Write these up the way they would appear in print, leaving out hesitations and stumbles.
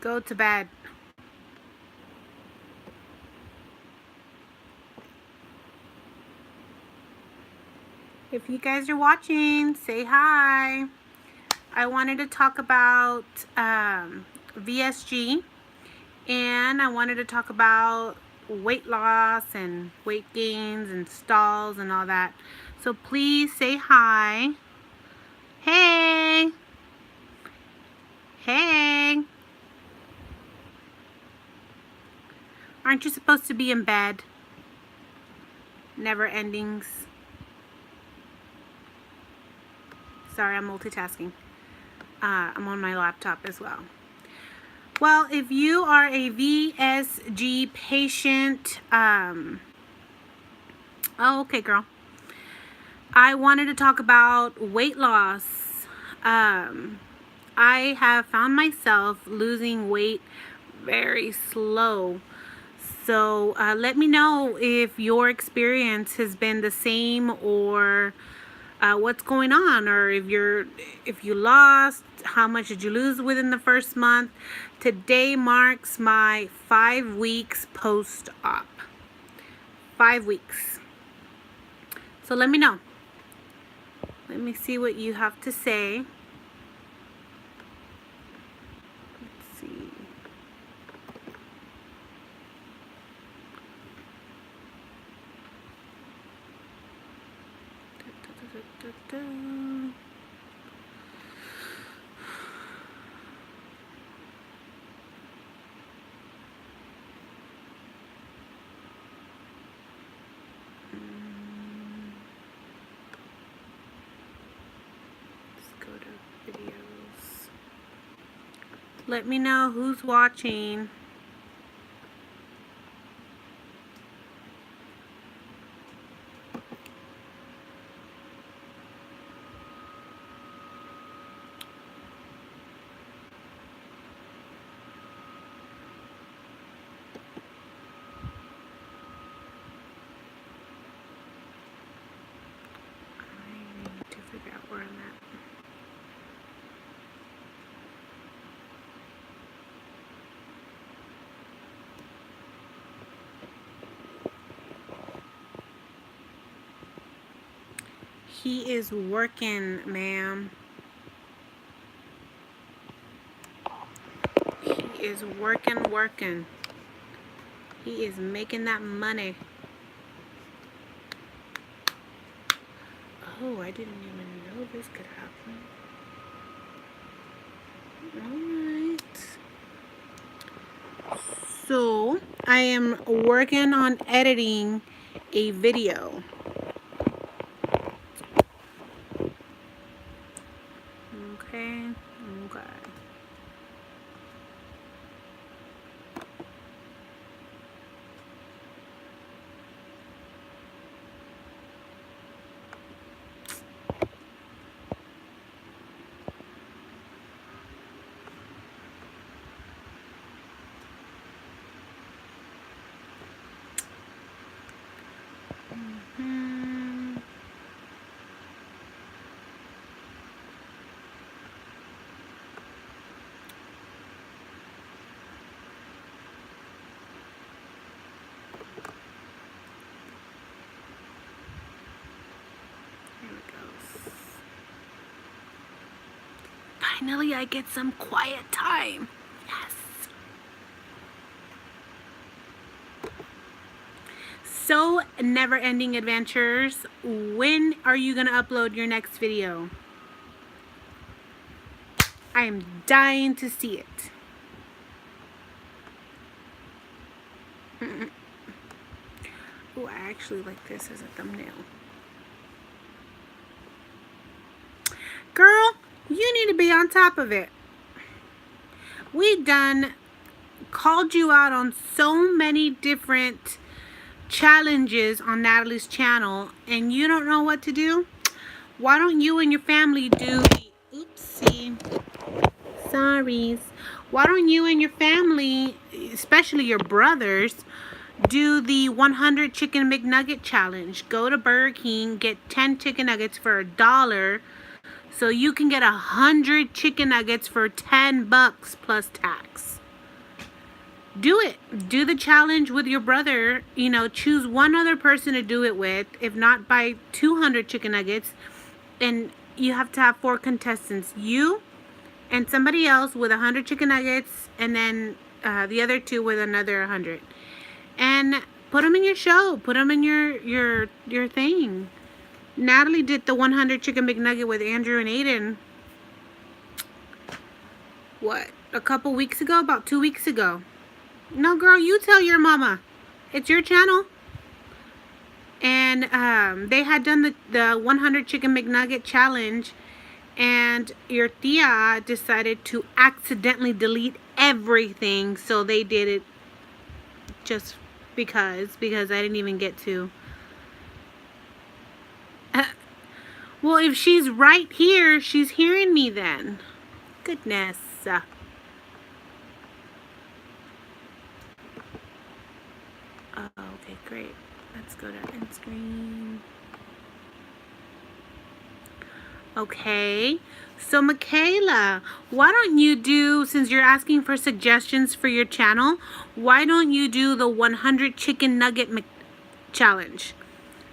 Go to bed. If you guys are watching, say hi. I wanted to talk about VSG, and I wanted to talk about weight loss and weight gains and stalls and all that. So please say hi. Hey. Hey. Aren't you supposed to be in bed? Never endings. Sorry, I'm multitasking. I'm on my laptop as well. Well, if you are a VSG patient, oh, okay, girl. I wanted to talk about weight loss. I have found myself losing weight very slow. So let me know if your experience has been the same, or what's going on, or if you lost, how much did you lose within the first month. Today marks my 5 weeks post-op. 5 weeks. So let me know. Let me see what you have to say. Let's see. Go to videos. Let me know who's watching. I need to figure out where I'm at. He is working, ma'am. He is working. He is making that money. Oh, I didn't even know this could happen. Alright. So, I am working on editing a video. Okay. Finally, I get some quiet time. Yes. So, Never Ending Adventures, when are you going to upload your next video? I am dying to see it. Oh, I actually like this as a thumbnail. Girl, you need to be on top of it. We done called you out on so many different challenges on Natalie's channel, and you don't know what to do? Why don't you and your family do the, oopsie, sorries. Why don't you and your family, especially your brothers, do the 100 chicken McNugget challenge? Go to Burger King, get 10 chicken nuggets for $1, so you can get 100 chicken nuggets for $10 plus tax. do it. Do the challenge with your brother. You know, choose one other person to do it with. If not, buy 200 chicken nuggets. And you have to have 4 contestants. You and somebody else with 100 chicken nuggets. And then the other 2 with another 100. And put them in your show. Put them in your thing. Natalie did the 100 chicken McNugget with Andrew and Aiden. What? A couple weeks ago? About 2 weeks ago. No, girl, you tell your mama. It's your channel. And they had done the 100 chicken McNugget challenge. And your tia decided to accidentally delete everything. So they did it just because I didn't even get to. Well, if she's right here, she's hearing me then. Goodness. Oh, okay, great. Let's go to end screen. Okay, so Makayla, why don't you do, since you're asking for suggestions for your channel, why don't you do the 100 chicken nugget challenge?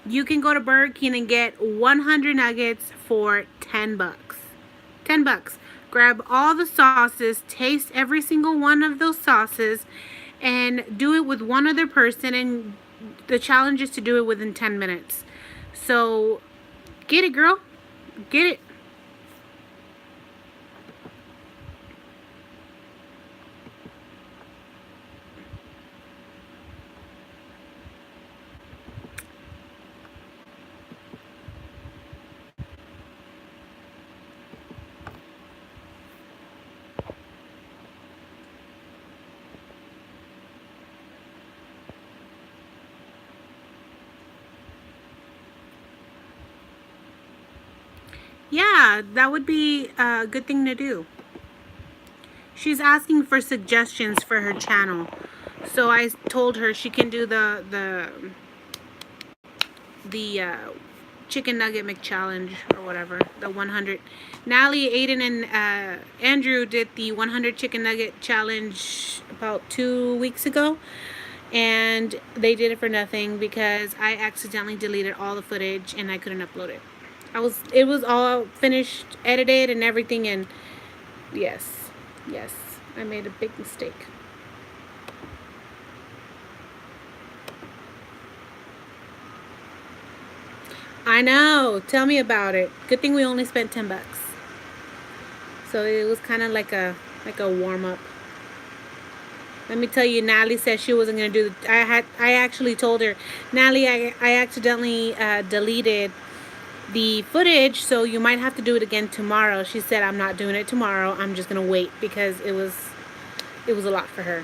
You can go to Burger King and get 100 nuggets for 10 bucks. 10 bucks. Grab all the sauces, taste every single one of those sauces, and do it with one other person. And the challenge is to do it within 10 minutes. So, get it, girl. Get it. Yeah, that would be a good thing to do. She's asking for suggestions for her channel. So I told her she can do the chicken nugget McChallenge or whatever, the 100. Natalie, Aiden, and Andrew did the 100 chicken nugget challenge about 2 weeks ago. And they did it for nothing because I accidentally deleted all the footage and I couldn't upload it. It was all finished, edited and everything, and yes, I made a big mistake. I know, tell me about it. Good thing we only spent 10 bucks. So it was kind of like a warm up. Let me tell you, Natalie said she wasn't gonna do the, I actually told her, Natalie, I accidentally deleted the footage, so you might have to do it again tomorrow. She said, I'm not doing it tomorrow. I'm just gonna wait because it was a lot for her.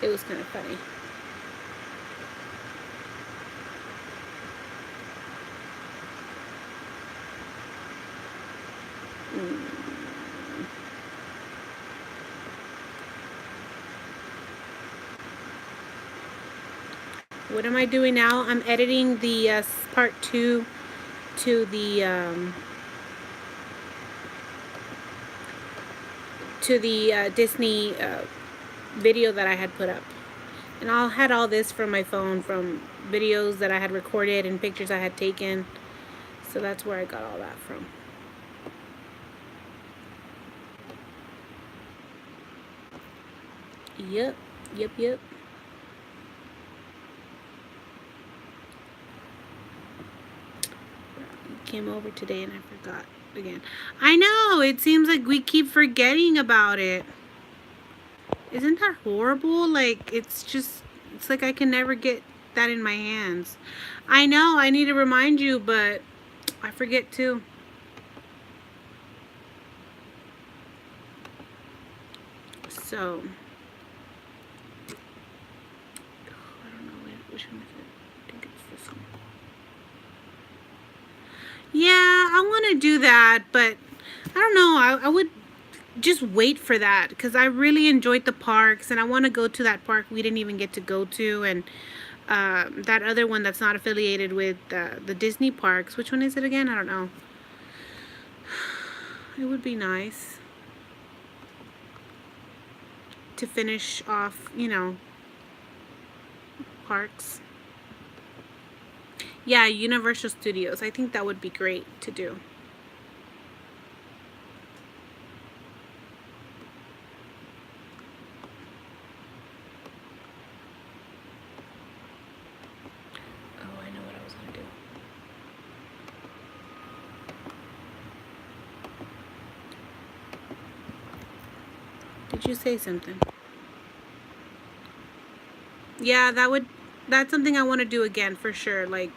It was kind of funny. What am I doing now? I'm editing the part 2 to the Disney video that I had put up. And I had all this from my phone, from videos that I had recorded and pictures I had taken. So that's where I got all that from. Yep. Came over today and I forgot again. I know, it seems like we keep forgetting about it. Isn't that horrible? Like, it's like I can never get that in my hands. I know, I need to remind you, but I forget too. So, I don't know which one is it. I think it's this one. Yeah, I want to do that, but I don't know. I would just wait for that because I really enjoyed the parks and I want to go to that park we didn't even get to go to, and that other one that's not affiliated with the Disney parks. Which one is it again? I don't know. It would be nice. to finish off, you know, parks. Yeah, Universal Studios. I think that would be great to do. Oh, I know what I was going to do. Did you say something? Yeah, that's something I want to do again for sure. Like,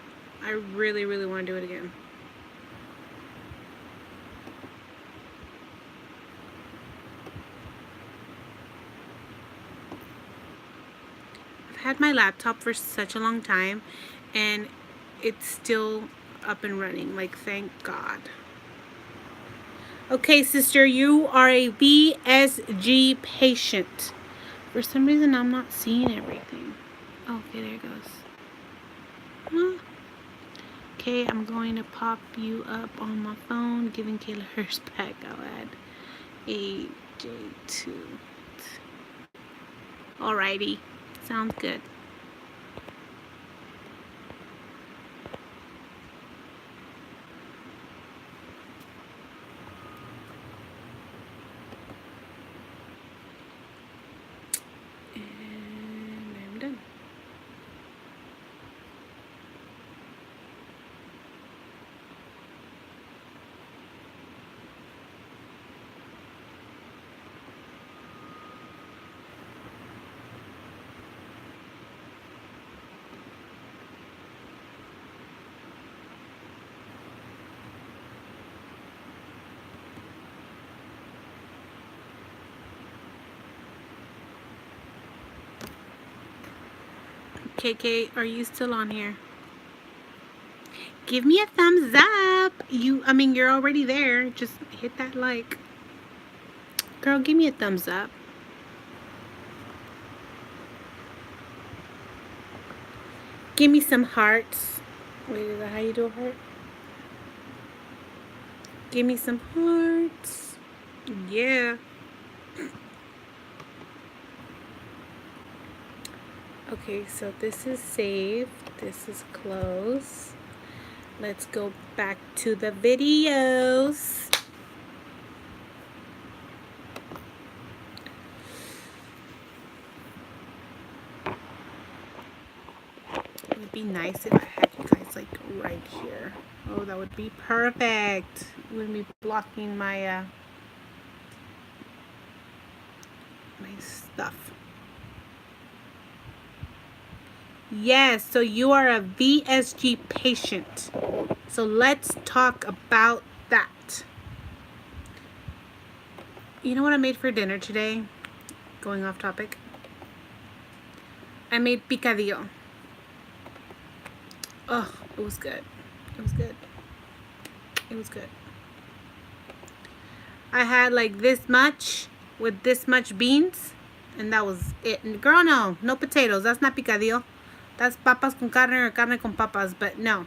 I really, really want to do it again. I've had my laptop for such a long time, and it's still up and running. Like, thank God. Okay, sister, you are a VSG patient. For some reason, I'm not seeing everything. Oh, okay, there it goes. Huh? Okay, I'm going to pop you up on my phone, giving Kayla hers back. I'll add AJ2. Alrighty, sounds good. And I'm done. KK, are you still on here? Give me a thumbs up. You're already there. Just hit that like. Girl, give me a thumbs up. Give me some hearts. Wait, is that how you do a heart? Give me some hearts. Yeah. Okay, so this is saved. This is closed. Let's go back to the videos. It would be nice if I had you guys like right here. Oh, that would be perfect. It wouldn't be blocking my my stuff. Yes, so you are a VSG patient. So let's talk about that. You know what I made for dinner today? Going off topic. I made picadillo. Oh, it was good. It was good. It was good. I had like this much with this much beans, and that was it. And girl, no potatoes. That's not picadillo. That's papas con carne or carne con papas, but no.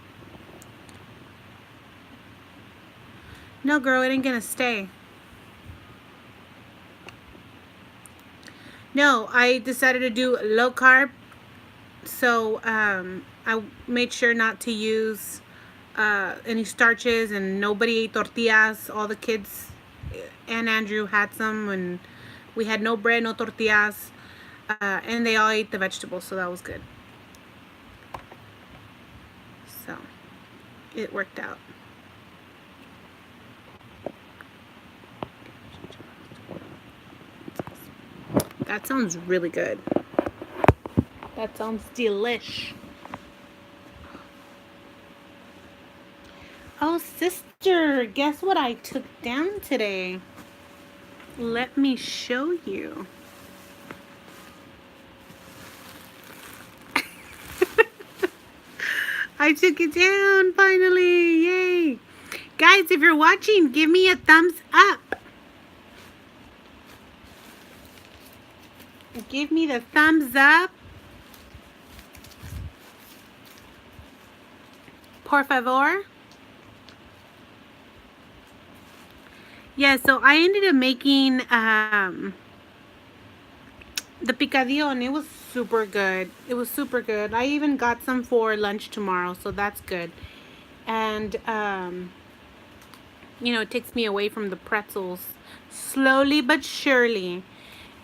No, girl, it ain't gonna stay. No, I decided to do low carb. So I made sure not to use any starches, and nobody ate tortillas. All the kids and Andrew had some, and we had no bread, no tortillas, and they all ate the vegetables, so that was good. So it worked out. That sounds really good. That sounds delish. Oh, sister, guess what I took down today? Let me show you. I took it down finally. Yay. Guys, if you're watching, give me a thumbs up. Give me the thumbs up. Por favor. Yeah, so I ended up making the picadillo, and it was super good. It was super good. I even got some for lunch tomorrow, so that's good. And you know, it takes me away from the pretzels slowly but surely.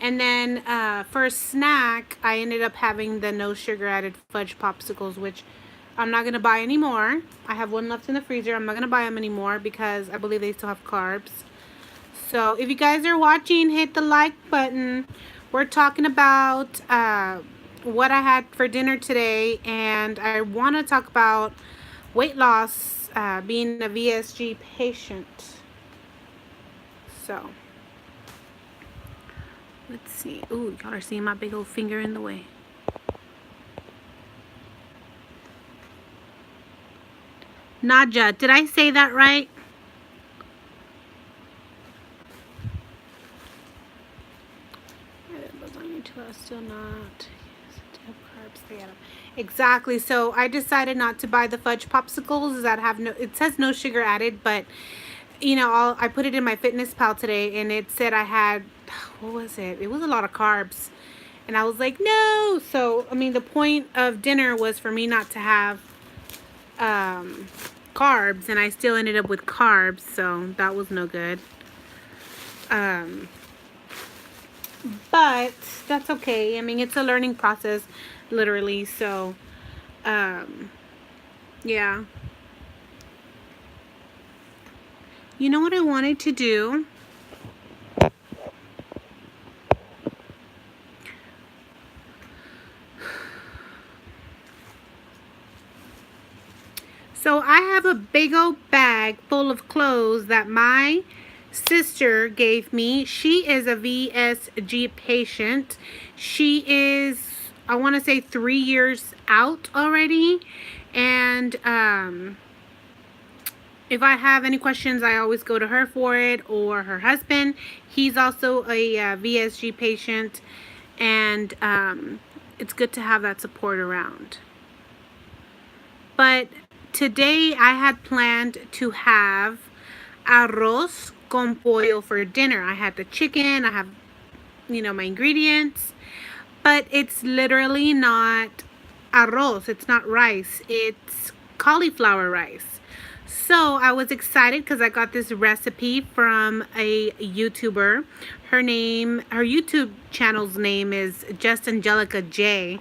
And then for a snack, I ended up having the no sugar added fudge popsicles, which I'm not going to buy anymore. I have one left in the freezer. I'm not going to buy them anymore because I believe they still have carbs. So if you guys are watching, hit the like button. We're talking about what I had for dinner today, and I want to talk about weight loss, being a VSG patient. So let's see. Ooh, y'all are seeing my big old finger in the way. Nadja, did I say that right? Still not. Exactly. So I decided not to buy the fudge popsicles that have no. It says no sugar added, but you know, I put it in my Fitness Pal today, and it said I had, what was it? It was a lot of carbs, and I was like, no. So I mean, the point of dinner was for me not to have carbs, and I still ended up with carbs, so that was no good. But that's okay. I mean, it's a learning process, literally. So, yeah. You know what I wanted to do? So I have a big old bag full of clothes that my sister gave me. She is a VSG patient. She is, I want to say, 3 years out already. And if I have any questions, I always go to her for it, or her husband. He's also a VSG patient. And it's good to have that support around. But today I had planned to have arroz con pollo for dinner. I had the chicken, I have, you know, my ingredients, but it's literally not arroz. It's not rice. It's cauliflower rice. So I was excited because I got this recipe from a YouTuber. Her YouTube channel's name is Just Angelica J.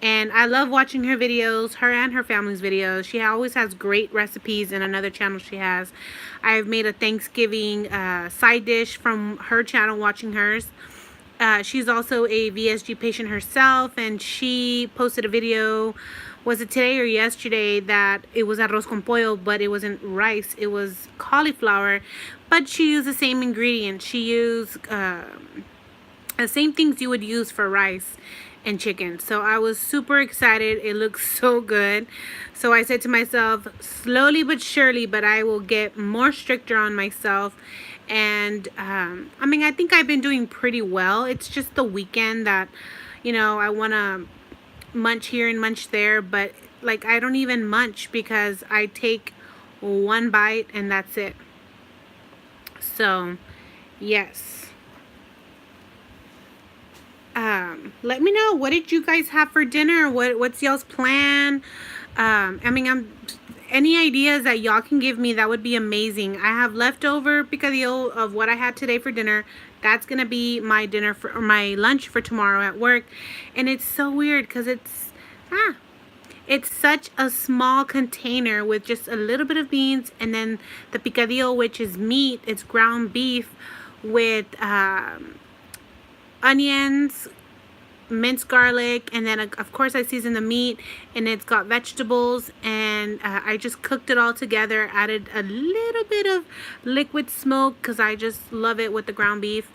And I love watching her videos, her and her family's videos. She always has great recipes. In another channel she has, I've made a Thanksgiving side dish from her channel watching hers. She's also a VSG patient herself, and she posted a video, was it today or yesterday, that it was arroz con pollo, but it wasn't rice, it was cauliflower, but she used the same ingredients. She used the same things you would use for rice and chicken. So I was super excited. It looks so good. So I said to myself, slowly but surely, but I will get more stricter on myself. And I mean, I think I've been doing pretty well. It's just the weekend that, you know, I want to munch here and munch there, but like I don't even munch because I take one bite and that's it. So yes. Let me know, what did you guys have for dinner? What's y'all's plan? I mean, any ideas that y'all can give me, that would be amazing. I have leftover picadillo of what I had today for dinner. That's gonna be my dinner for, or my lunch for tomorrow at work. And it's so weird because it's such a small container with just a little bit of beans, and then the picadillo, which is meat. It's ground beef with onions, minced garlic, and then of course I seasoned the meat, and it's got vegetables, and I just cooked it all together, added a little bit of liquid smoke because I just love it with the ground beef,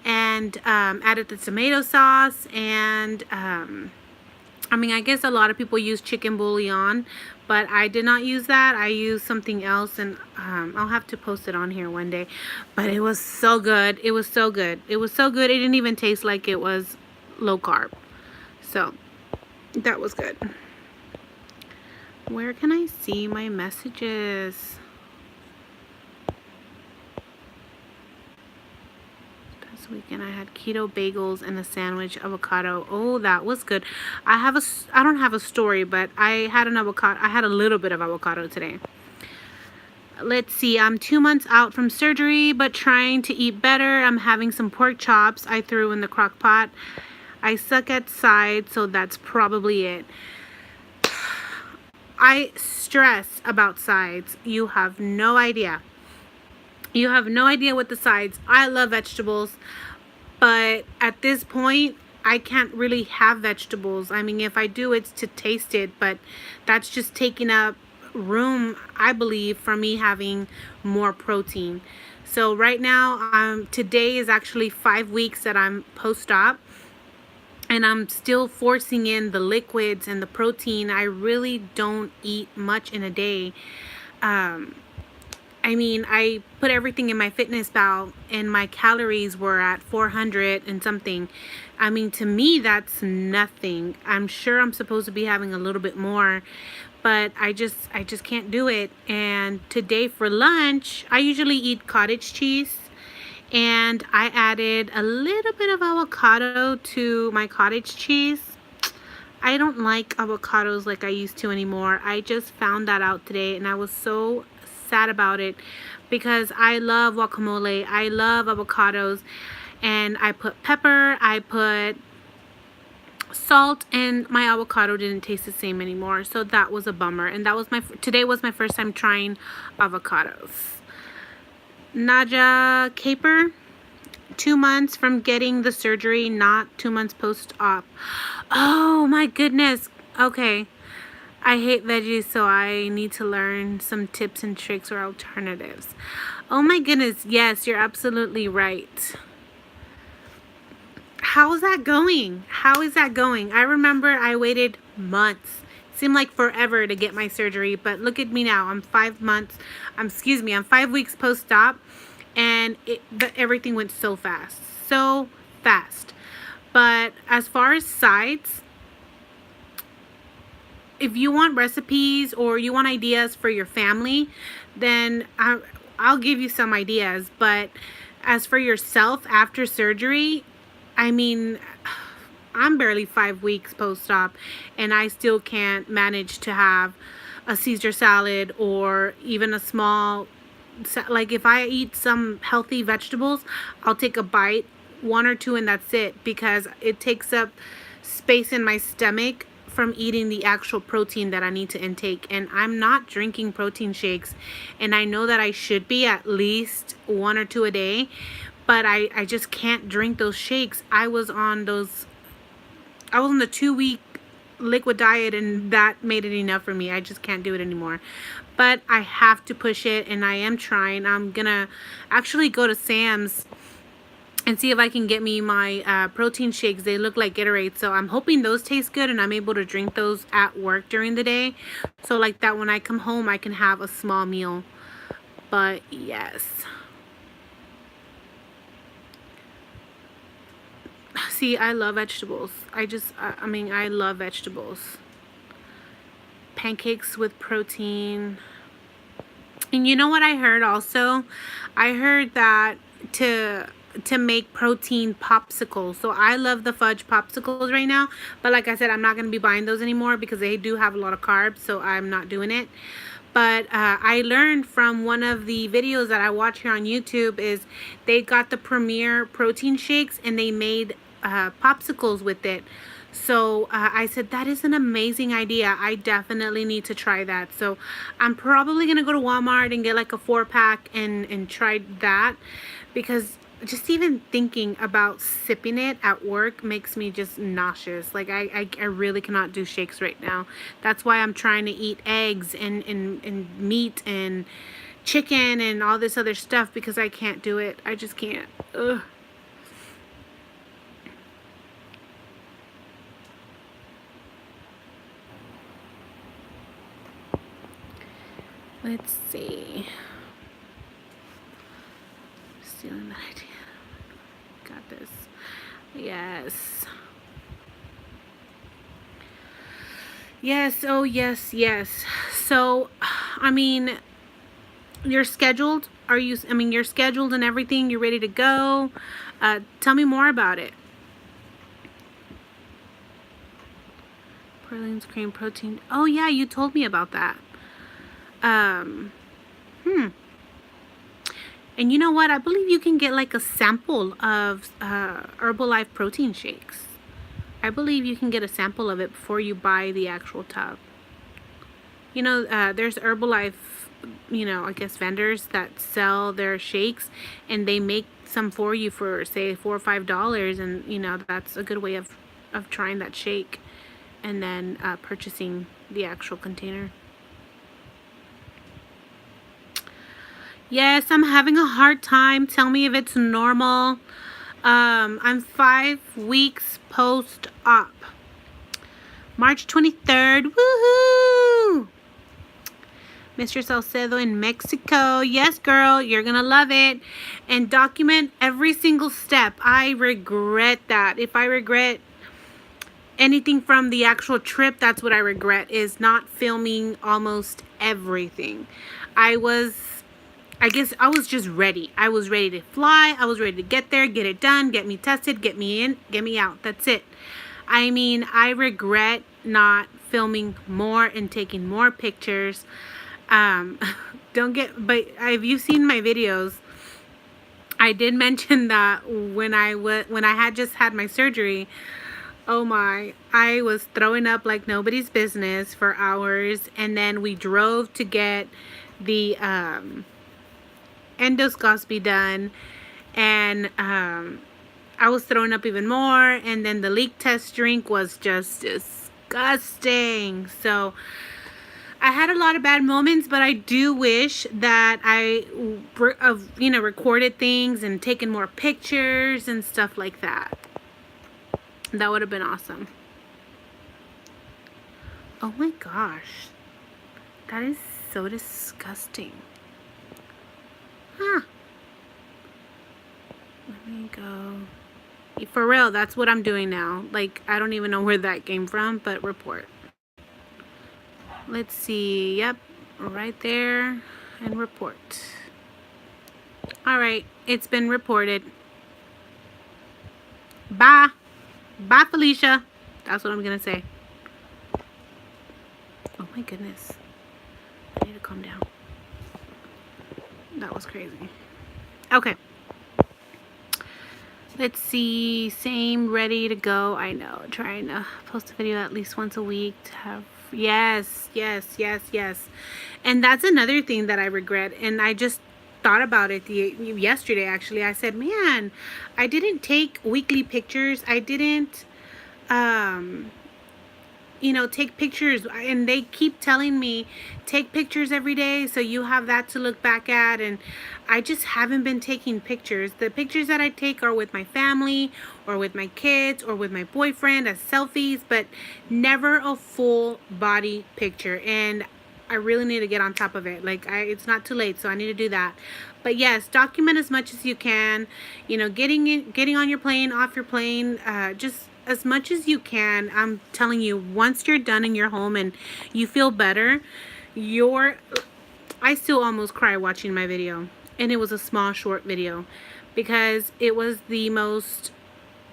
and added the tomato sauce, and I mean, I guess a lot of people use chicken bouillon, but I did not use that. I used something else, and I'll have to post it on here one day. But it was so good. It was so good. It was so good. It didn't even taste like it was low carb. So that was good. Where can I see my messages? this weekend I had keto bagels and a sandwich, avocado. Oh, that was good. I don't have a story, but I had an avocado. I had a little bit of avocado today. Let's see, I'm 2 months out from surgery, but trying to eat better. I'm having some pork chops I threw in the crock pot. I suck at sides, so that's probably it. I stress about sides. You have no idea. You have no idea what the sides. I love vegetables, but at this point, I can't really have vegetables. I mean, if I do, it's to taste it, but that's just taking up room, I believe, for me having more protein. So right now, today is actually 5 weeks that I'm post-op, and I'm still forcing in the liquids and the protein. I really don't eat much in a day. I mean, I put everything in my fitness pal and my calories were at 400 and something. I mean, to me, that's nothing. I'm sure I'm supposed to be having a little bit more, but I just can't do it. And today for lunch, I usually eat cottage cheese, and I added a little bit of avocado to my cottage cheese. I don't like avocados like I used to anymore. I just found that out today, and I was so sad about it because I love guacamole. I love avocados, and I put pepper, I put salt, and my avocado didn't taste the same anymore. So that was a bummer, and that was today was my first time trying avocados. Naja Caper, 2 months from getting the surgery, not 2 months post-op. Oh my goodness. Okay. I hate veggies, so I need to learn some tips and tricks or alternatives. Oh my goodness, yes, you're absolutely right. How's that going? How is that going? I remember I waited months. It seemed like forever to get my surgery, but look at me now. I'm 5 weeks post-op, and everything went so fast. So fast. But as far as sides, if you want recipes or you want ideas for your family, then I'll give you some ideas. But as for yourself after surgery, I mean, I'm barely 5 weeks post-op, and I still can't manage to have a Caesar salad or even a small, like if I eat some healthy vegetables, I'll take a bite, 1 or 2, and that's it, because it takes up space in my stomach from eating the actual protein that I need to intake. And I'm not drinking protein shakes, and I know that I should be at least 1 or 2 a day, but I just can't drink those shakes. I was on the 2-week liquid diet, and that made it enough for me. I just can't do it anymore, but I have to push it, and I am trying. I'm gonna actually go to Sam's and see if I can get me my protein shakes. They look like Gatorade, so I'm hoping those taste good and I'm able to drink those at work during the day, so like that when I come home I can have a small meal. But yes, see, I love vegetables. I mean, I love vegetables. Pancakes with protein. And you know what I heard also? I heard that to make protein popsicles. So I love the fudge popsicles right now, but like I said, I'm not going to be buying those anymore because they do have a lot of carbs, so I'm not doing it. But I learned from one of the videos that I watch here on YouTube is they got the Premier protein shakes and they made popsicles with it. So I said, that is an amazing idea. I definitely need to try that. So I'm probably going to go to Walmart and get like a 4-pack and try that, because just even thinking about sipping it at work makes me just nauseous. Like I really cannot do shakes right now. That's why I'm trying to eat eggs and meat and chicken and all this other stuff, because I can't do it. I just can't. Ugh. Let's see. Stealing that idea. Got this. Yes. Yes. Oh, yes. Yes. So, I mean, you're scheduled. You're scheduled and everything. You're ready to go. Tell me more about it. Pralines, cream, protein. Oh yeah, you told me about that. And you know what? I believe you can get like a sample of Herbalife protein shakes. I believe you can get a sample of it before you buy the actual tub. You know, there's Herbalife, you know, I guess vendors that sell their shakes, and they make some for you for say $4 or $5, and you know that's a good way of trying that shake, and then purchasing the actual container. Yes, I'm having a hard time. Tell me if it's normal. I'm 5 weeks post-op. March 23rd. Woohoo! Mr. Salcedo in Mexico. Yes, girl, you're going to love it. And document every single step. I regret that. If I regret anything from the actual trip, that's what I regret, is not filming almost everything. I guess I was just ready. I was ready to fly. I was ready to get there, get it done, get me tested, get me in, get me out. That's it. I mean, I regret not filming more and taking more pictures. But have you seen my videos? I did mention that when I had just had my surgery, oh my, I was throwing up like nobody's business for hours, and then we drove to get the endoscopy done, and I was throwing up even more, and then the leak test drink was just disgusting. So I had a lot of bad moments, but I do wish that I recorded things and taken more pictures and stuff like that. That would have been awesome. Oh my gosh, that is so disgusting. Huh. Let me go. For real, that's what I'm doing now. Like, I don't even know where that came from, but report. Let's see. Yep, right there. And report. Alright, it's been reported. Bye. Bye, Felicia. That's what I'm going to say. Oh my goodness. I need to calm down. That was crazy. Okay. Let's see. Same, ready to go. I know. Trying to post a video at least once a week to have. Yes. And that's another thing that I regret. And I just thought about it yesterday, actually. I said, man, I didn't take weekly pictures. I didn't, take pictures, and they keep telling me take pictures every day so you have that to look back at, and I just haven't been taking pictures. The pictures that I take are with my family or with my kids or with my boyfriend as selfies, but never a full body picture, and I really need to get on top of it. Like, it's not too late, so I need to do that. But yes, document as much as you can. Getting on your plane, off your plane, just as much as you can. I'm telling you, once you're done in your home and you feel better, I still almost cry watching my video. And it was a small, short video, because it was the most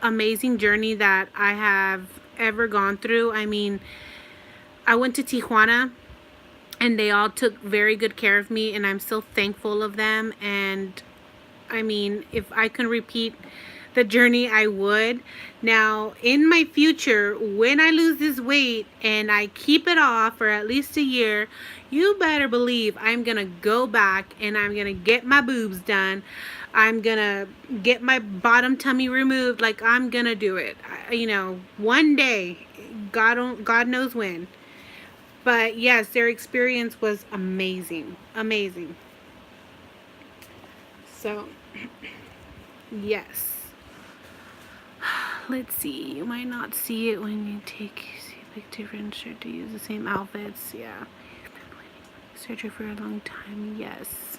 amazing journey that I have ever gone through. I mean, I went to Tijuana, and they all took very good care of me, and I'm so thankful of them. And I mean, if I can repeat the journey, I would. Now, in my future, when I lose this weight and I keep it off for at least a year, you better believe I'm gonna go back and I'm gonna get my boobs done. I'm gonna get my bottom tummy removed. Like, I'm gonna do it. One day, God knows when. But yes, their experience was amazing. So, yes. Let's see. You might not see it when you see a big difference, or to use the same outfits. Yeah. You've been waiting surgery for a long time. Yes.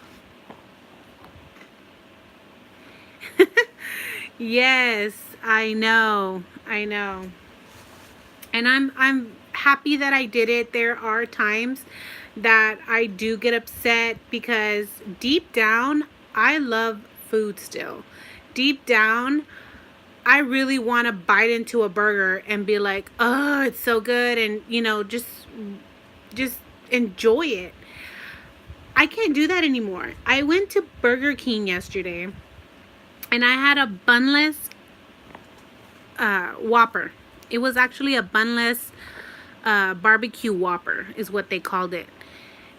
Yes, I know. And I'm happy that I did it. There are times that I do get upset, because deep down I love food still. deep down, I really want to bite into a burger and be like, oh, it's so good, and just enjoy it. I can't do that anymore. I went to Burger King yesterday and I had a bunless Whopper. It was actually a bunless barbecue Whopper is what they called it.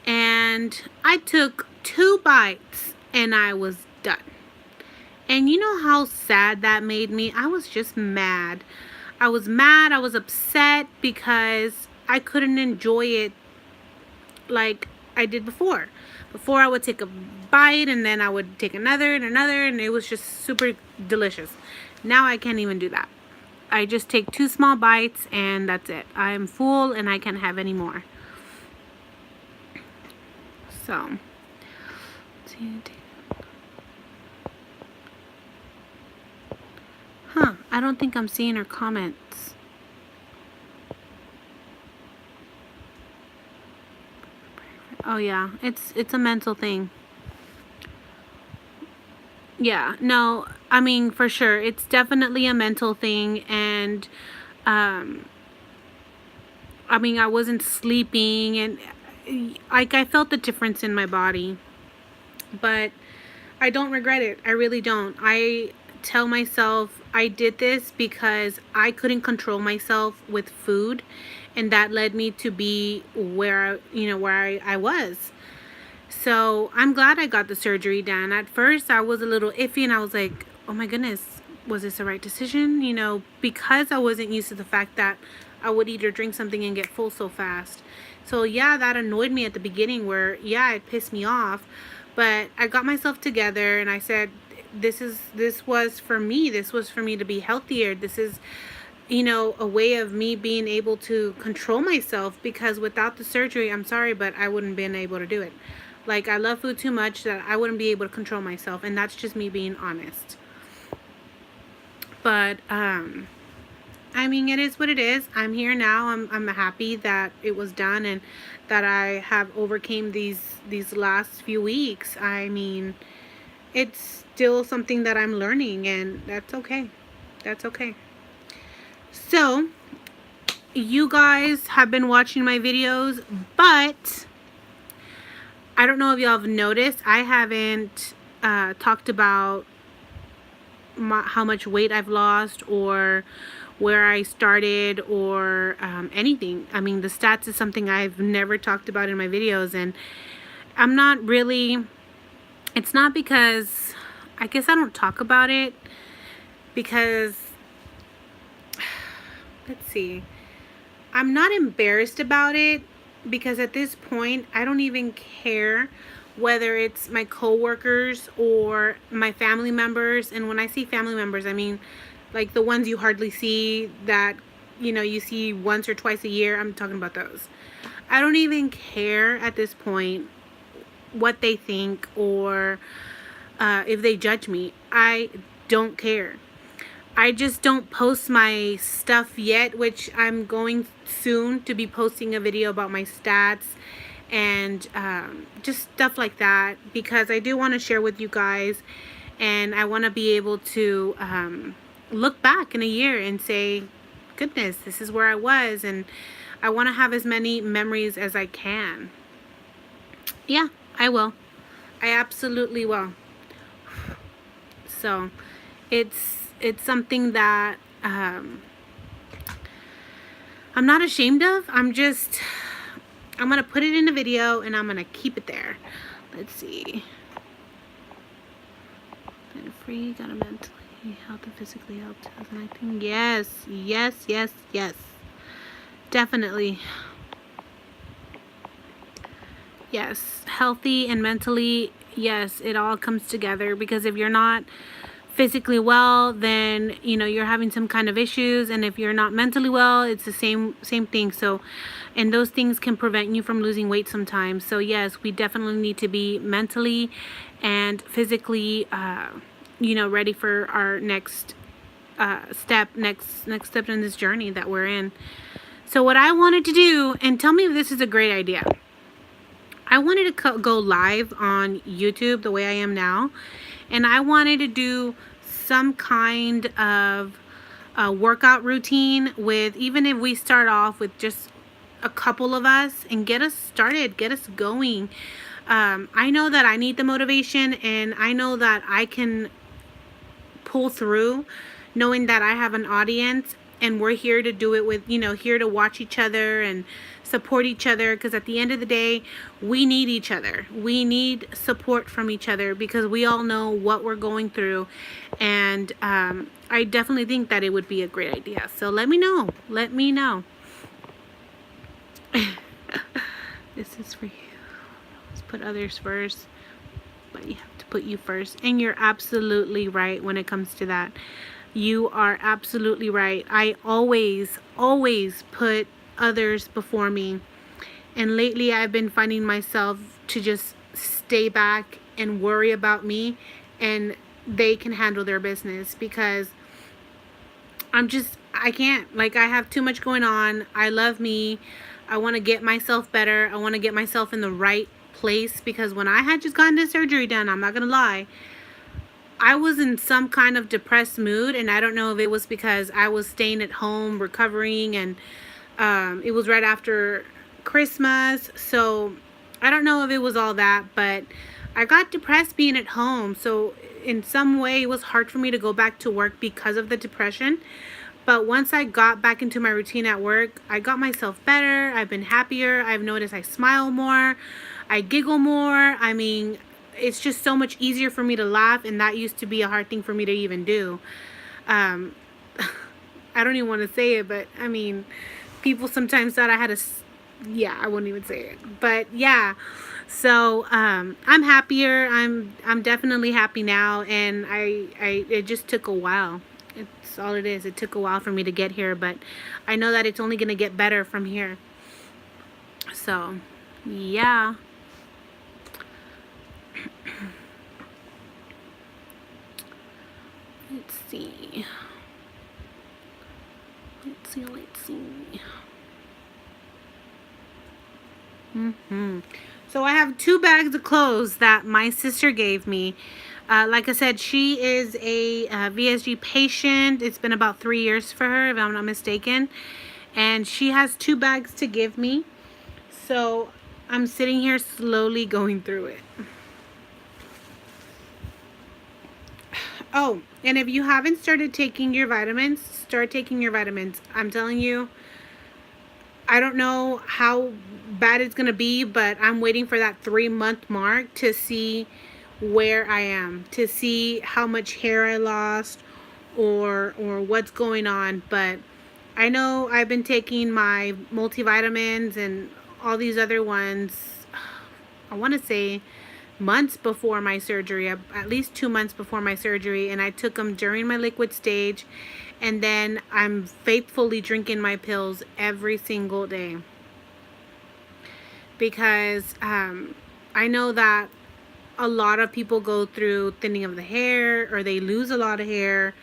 And I took 2 bites and I was done. And you know how sad that made me? I was just mad. I was mad. I was upset because I couldn't enjoy it like I did before. Before, I would take a bite and then I would take another and another, and it was just super delicious. Now I can't even do that. I just take 2 small bites and that's it. I'm full and I can't have any more. So, I don't think I'm seeing her comments. Oh yeah, it's a mental thing. Yeah, no, I mean, for sure, it's definitely a mental thing, and I mean, I wasn't sleeping, and like I felt the difference in my body, but I don't regret it. I really don't. I tell myself I did this because I couldn't control myself with food, and that led me to be where I was. So I'm glad I got the surgery done. At first I was a little iffy and I was like, oh my goodness, was this the right decision? Because I wasn't used to the fact that I would eat or drink something and get full so fast. So yeah, that annoyed me at the beginning, where yeah, it pissed me off. But I got myself together and I said, this was for me. This was for me to be healthier. This is a way of me being able to control myself, because without the surgery, I'm sorry, but I wouldn't have been able to do it. Like, I love food too much that I wouldn't be able to control myself, and that's just me being honest. But I mean, it is what it is. I'm here now. I'm happy that it was done and that I have overcame these last few weeks. I mean, it's still something that I'm learning, and that's okay. That's okay. So, you guys have been watching my videos, but I don't know if y'all have noticed, I haven't talked about how much weight I've lost, or where I started, or anything. I mean, the stats is something I've never talked about in my videos, and I'm not really, it's not because, I guess I don't talk about it because, let's see, I'm not embarrassed about it, because at this point, I don't even care whether it's my coworkers or my family members. And when I see family members, I mean like the ones you hardly see, that you see once or twice a year. I'm talking about those. I don't even care at this point what they think, or if they judge me. I don't care. I just don't post my stuff yet, which I'm going soon to be posting a video about my stats and just stuff like that, because I do want to share with you guys, and I want to be able to look back in a year and say, goodness, this is where I was, and I want to have as many memories as I can. Yeah, I will. I absolutely will. So it's something that I'm not ashamed of. I'm going to put it in a video and I'm going to keep it there. Let's see. Free, got a mentally health and physically health 2019. Yes, yes, yes, yes. Definitely. Yes, healthy and mentally, yes, it all comes together, because if you're not physically well, then you're having some kind of issues, and if you're not mentally well, it's the same thing. So, and those things can prevent you from losing weight sometimes. So yes, we definitely need to be mentally and physically ready for our next step in this journey that we're in. So what I wanted to do, and tell me if this is a great idea, I wanted to go live on YouTube the way I am now, and I wanted to do some kind of a workout routine with, even if we start off with just a couple of us, and get us started, get us going. I know that I need the motivation, and I know that I can pull through knowing that I have an audience, and we're here to do it with, here to watch each other and support each other, because at the end of the day, we need each other. We need support from each other, because we all know what we're going through. And I definitely think that it would be a great idea. So let me know. Let me know. This is for you. Let's put others first, but you have to put you first. And you're absolutely right when it comes to that. You are absolutely right. I always put others before me. And lately I've been finding myself to just stay back and worry about me, and they can handle their business, because I can't. Like, I have too much going on. I love me. I want to get myself better. I want to get myself in the right place, because when I had just gotten this surgery done, I'm not going to lie, I was in some kind of depressed mood, and I don't know if it was because I was staying at home recovering, and it was right after Christmas, so I don't know if it was all that, but I got depressed being at home. So in some way it was hard for me to go back to work because of the depression. But once I got back into my routine at work, I got myself better. I've been happier. I've noticed I smile more. I giggle more. I mean, it's just so much easier for me to laugh, and that used to be a hard thing for me to even do. I don't even want to say it, but I mean, people sometimes thought I had yeah, I wouldn't even say it. But yeah, so I'm happier. I'm definitely happy now, and it just took a while. It's all it is. It took a while for me to get here, but I know that it's only going to get better from here. So, yeah. Let's see. Let's see. So I have 2 bags of clothes that my sister gave me. Like I said, she is a VSG patient. It's been about 3 years for her, if I'm not mistaken. And she has 2 bags to give me. So I'm sitting here slowly going through it. Oh, and if you haven't started taking your vitamins, start taking your vitamins. I'm telling you, I don't know how bad it's going to be, but I'm waiting for that 3-month mark to see where I am, to see how much hair I lost, or what's going on. But I know I've been taking my multivitamins and all these other ones, I want to say months before my surgery, at least 2 months before my surgery, and I took them during my liquid stage, and then I'm faithfully drinking my pills every single day, because I know that a lot of people go through thinning of the hair, or they lose a lot of hair,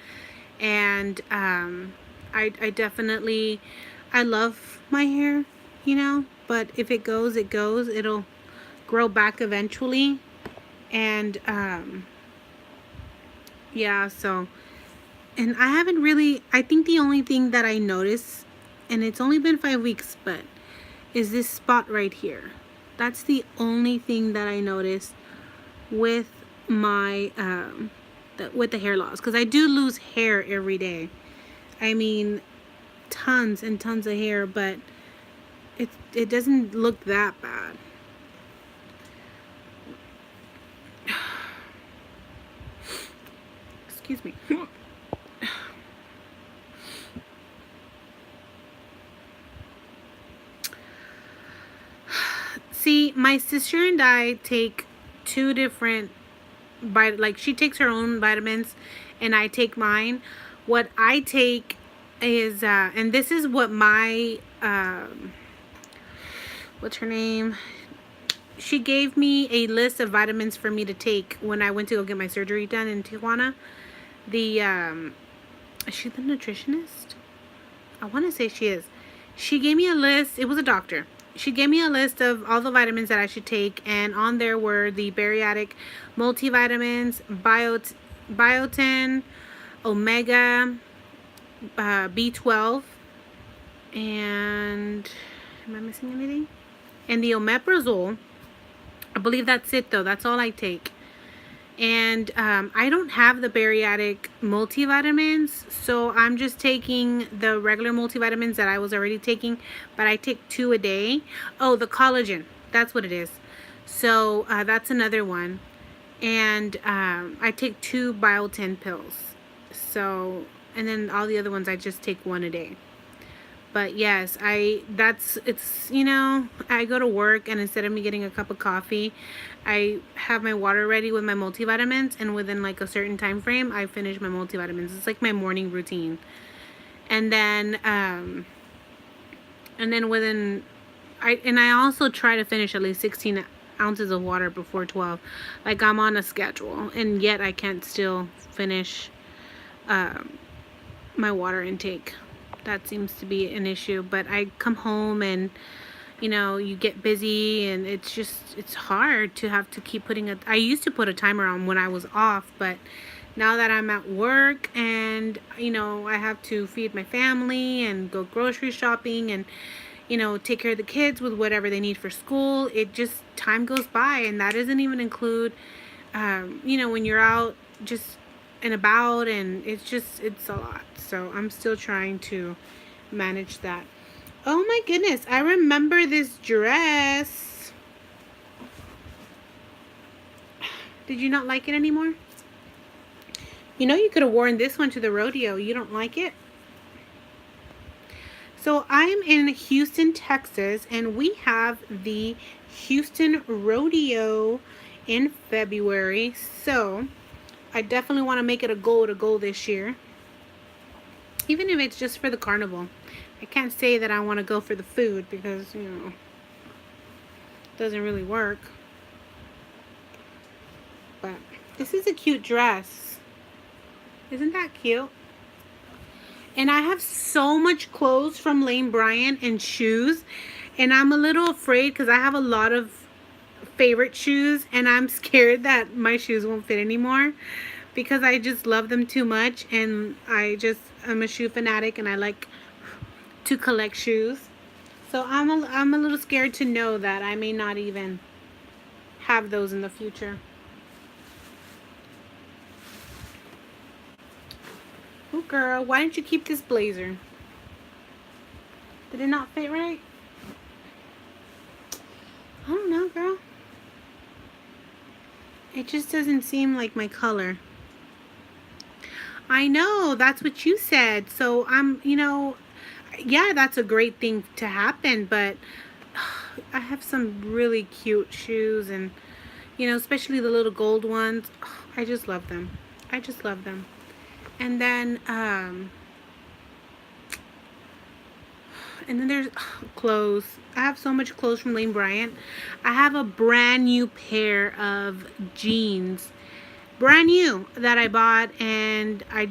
and I definitely, I love my hair, but if it goes, it goes. It'll grow back eventually. And yeah, so, and I haven't really, I think the only thing that I noticed, and it's only been 5 weeks, but is this spot right here. That's the only thing that I noticed with my with the hair loss, because I do lose hair every day. I mean, tons and tons of hair, but it doesn't look that bad. Excuse me. See, my sister and I take 2 different like, she takes her own vitamins and I take mine. What I take is and this is what my what's her name? She gave me a list of vitamins for me to take when I went to go get my surgery done in Tijuana. Is she the nutritionist? I want to say she is. She gave me a list. It was a doctor. She gave me a list of all the vitamins that I should take, and on there were the bariatric multivitamins, biotin, omega, B12, and am I missing anything? And the omeprazole. I believe that's it though. That's all I take. And I don't have the bariatric multivitamins, so I'm just taking the regular multivitamins that I was already taking, but I take 2 a day. Oh, the collagen. That's what it is. So that's another one. And I take 2 biotin pills. So, and then all the other ones I just take 1 a day. But yes, it's, you know, I go to work and instead of me getting a cup of coffee, I have my water ready with my multivitamins, and within like a certain time frame, I finish my multivitamins. It's like my morning routine. And then within, I also try to finish at least 16 ounces of water before 12. Like I'm on a schedule, and yet I can't still finish my water intake. That seems to be an issue. But I come home and, you know, you get busy and it's hard to have to keep putting I used to put a timer on when I was off, but now that I'm at work and, you know, I have to feed my family and go grocery shopping and, you know, take care of the kids with whatever they need for school, it just, time goes by. And that doesn't even include, you know, when you're out just and about, and it's a lot. So I'm still trying to manage that. Oh my goodness, I remember this dress. Did you not like it anymore? You know, you could have worn this one to the rodeo. You don't like it? So I'm in Houston, Texas, and we have the Houston Rodeo in February. So I definitely want to make it a goal to go this year, even if it's just for the carnival. I can't say that I want to go for the food because, you know, it doesn't really work. But this is a cute dress. Isn't that cute? And I have so much clothes from Lane Bryant and shoes, and I'm a little afraid because I have a lot of favorite shoes, and I'm scared that my shoes won't fit anymore because I just love them too much, and I'm a shoe fanatic and I like to collect shoes. So I'm a little scared to know that I may not even have those in the future. Oh girl, why didn't you keep this blazer? Did it not fit right? I don't know, girl. It just doesn't seem like my color. I know, that's what you said. So I'm, you know, yeah, that's a great thing to happen, but I have some really cute shoes, and, you know, especially the little gold ones. I just love them. I just love them. And then there's clothes. I have so much clothes from Lane Bryant. I have a brand new pair of jeans, brand new, that I bought, and I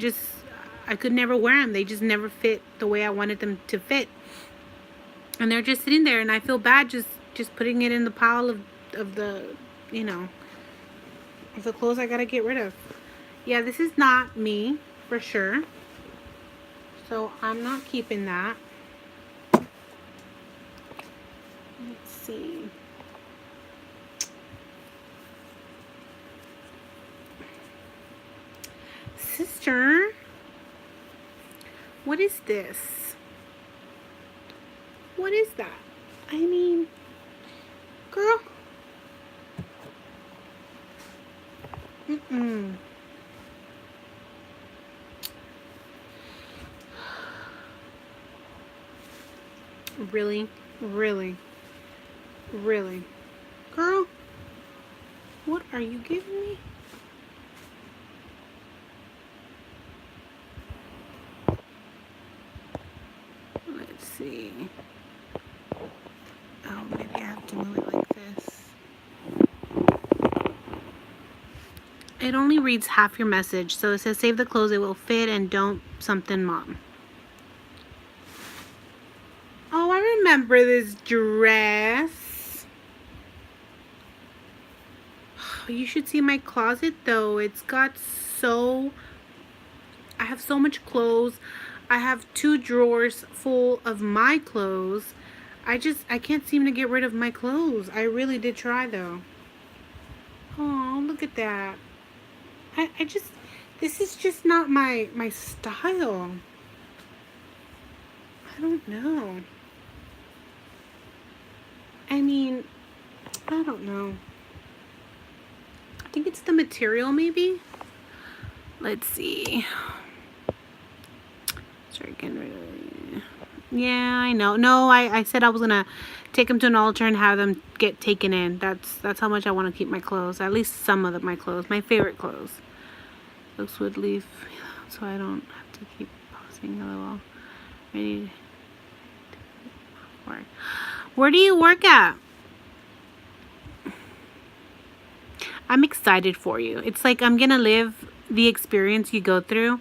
could never wear them. They just never fit the way I wanted them to fit, and they're just sitting there, and I feel bad just putting it in the pile of the, you know, of the clothes I gotta get rid of. Yeah, this is not me for sure, so I'm not keeping that. Let's see. Sister, what is this? What is that? I mean, girl. Really? Really? Really? Girl, what are you giving me? Let's see. Oh, maybe I have to move it like this. It only reads half your message. So it says, save the clothes, it will fit, and don't something, mom. Oh, I remember this dress. You should see my closet though. It's got so I have so much clothes. I have 2 drawers full of my clothes. I can't seem to get rid of my clothes. I really did try though. Oh, look at that. I just, this is just not my style. I don't know. I mean, I don't know. I think it's the material maybe. Let's see. Start getting rid of it. Yeah, I know. No, I said I was gonna take them to an altar and have them get taken in. That's how much I want to keep my clothes. At least some of my clothes. My favorite clothes. Looks would leave, so I don't have to keep pausing. LOL. Ready to work. Where do you work at? I'm excited for you. It's like I'm gonna live the experience you go through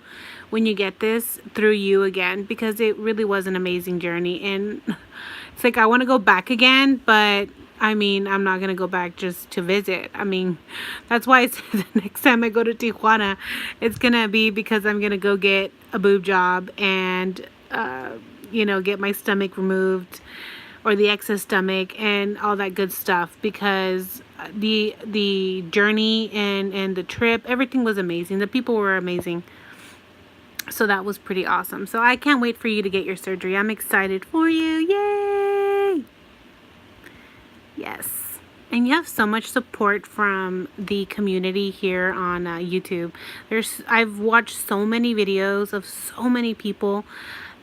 when you get this through you again, because it really was an amazing journey. And it's like I want to go back again, but I mean, I'm not gonna go back just to visit. I mean, that's why I said the next time I go to Tijuana, it's gonna be because I'm gonna go get a boob job and you know, get my stomach removed, or the excess stomach and all that good stuff, because the journey and the trip, everything was amazing. The people were amazing. So that was pretty awesome. So I can't wait for you to get your surgery. I'm excited for you. Yay! Yes. And you have so much support from the community here on YouTube. I've watched so many videos of so many people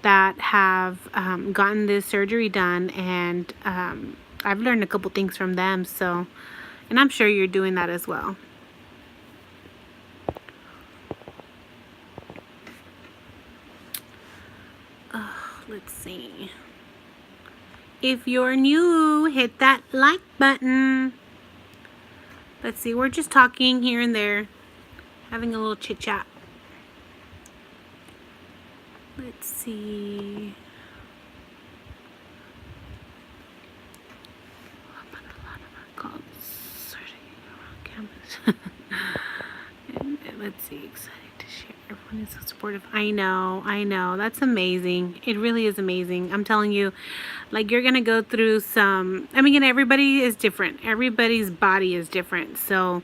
that have gotten this surgery done, and I've learned a couple things from them. So, and I'm sure you're doing that as well. Let's see. If you're new, hit that like button. Let's see, we're just talking here and there, having a little chit chat. Let's see. Let's see, excited to share. Everyone is so supportive. I know. That's amazing. It really is amazing. I'm telling you, like, you're gonna go through some, I mean, everybody is different. Everybody's body is different. So,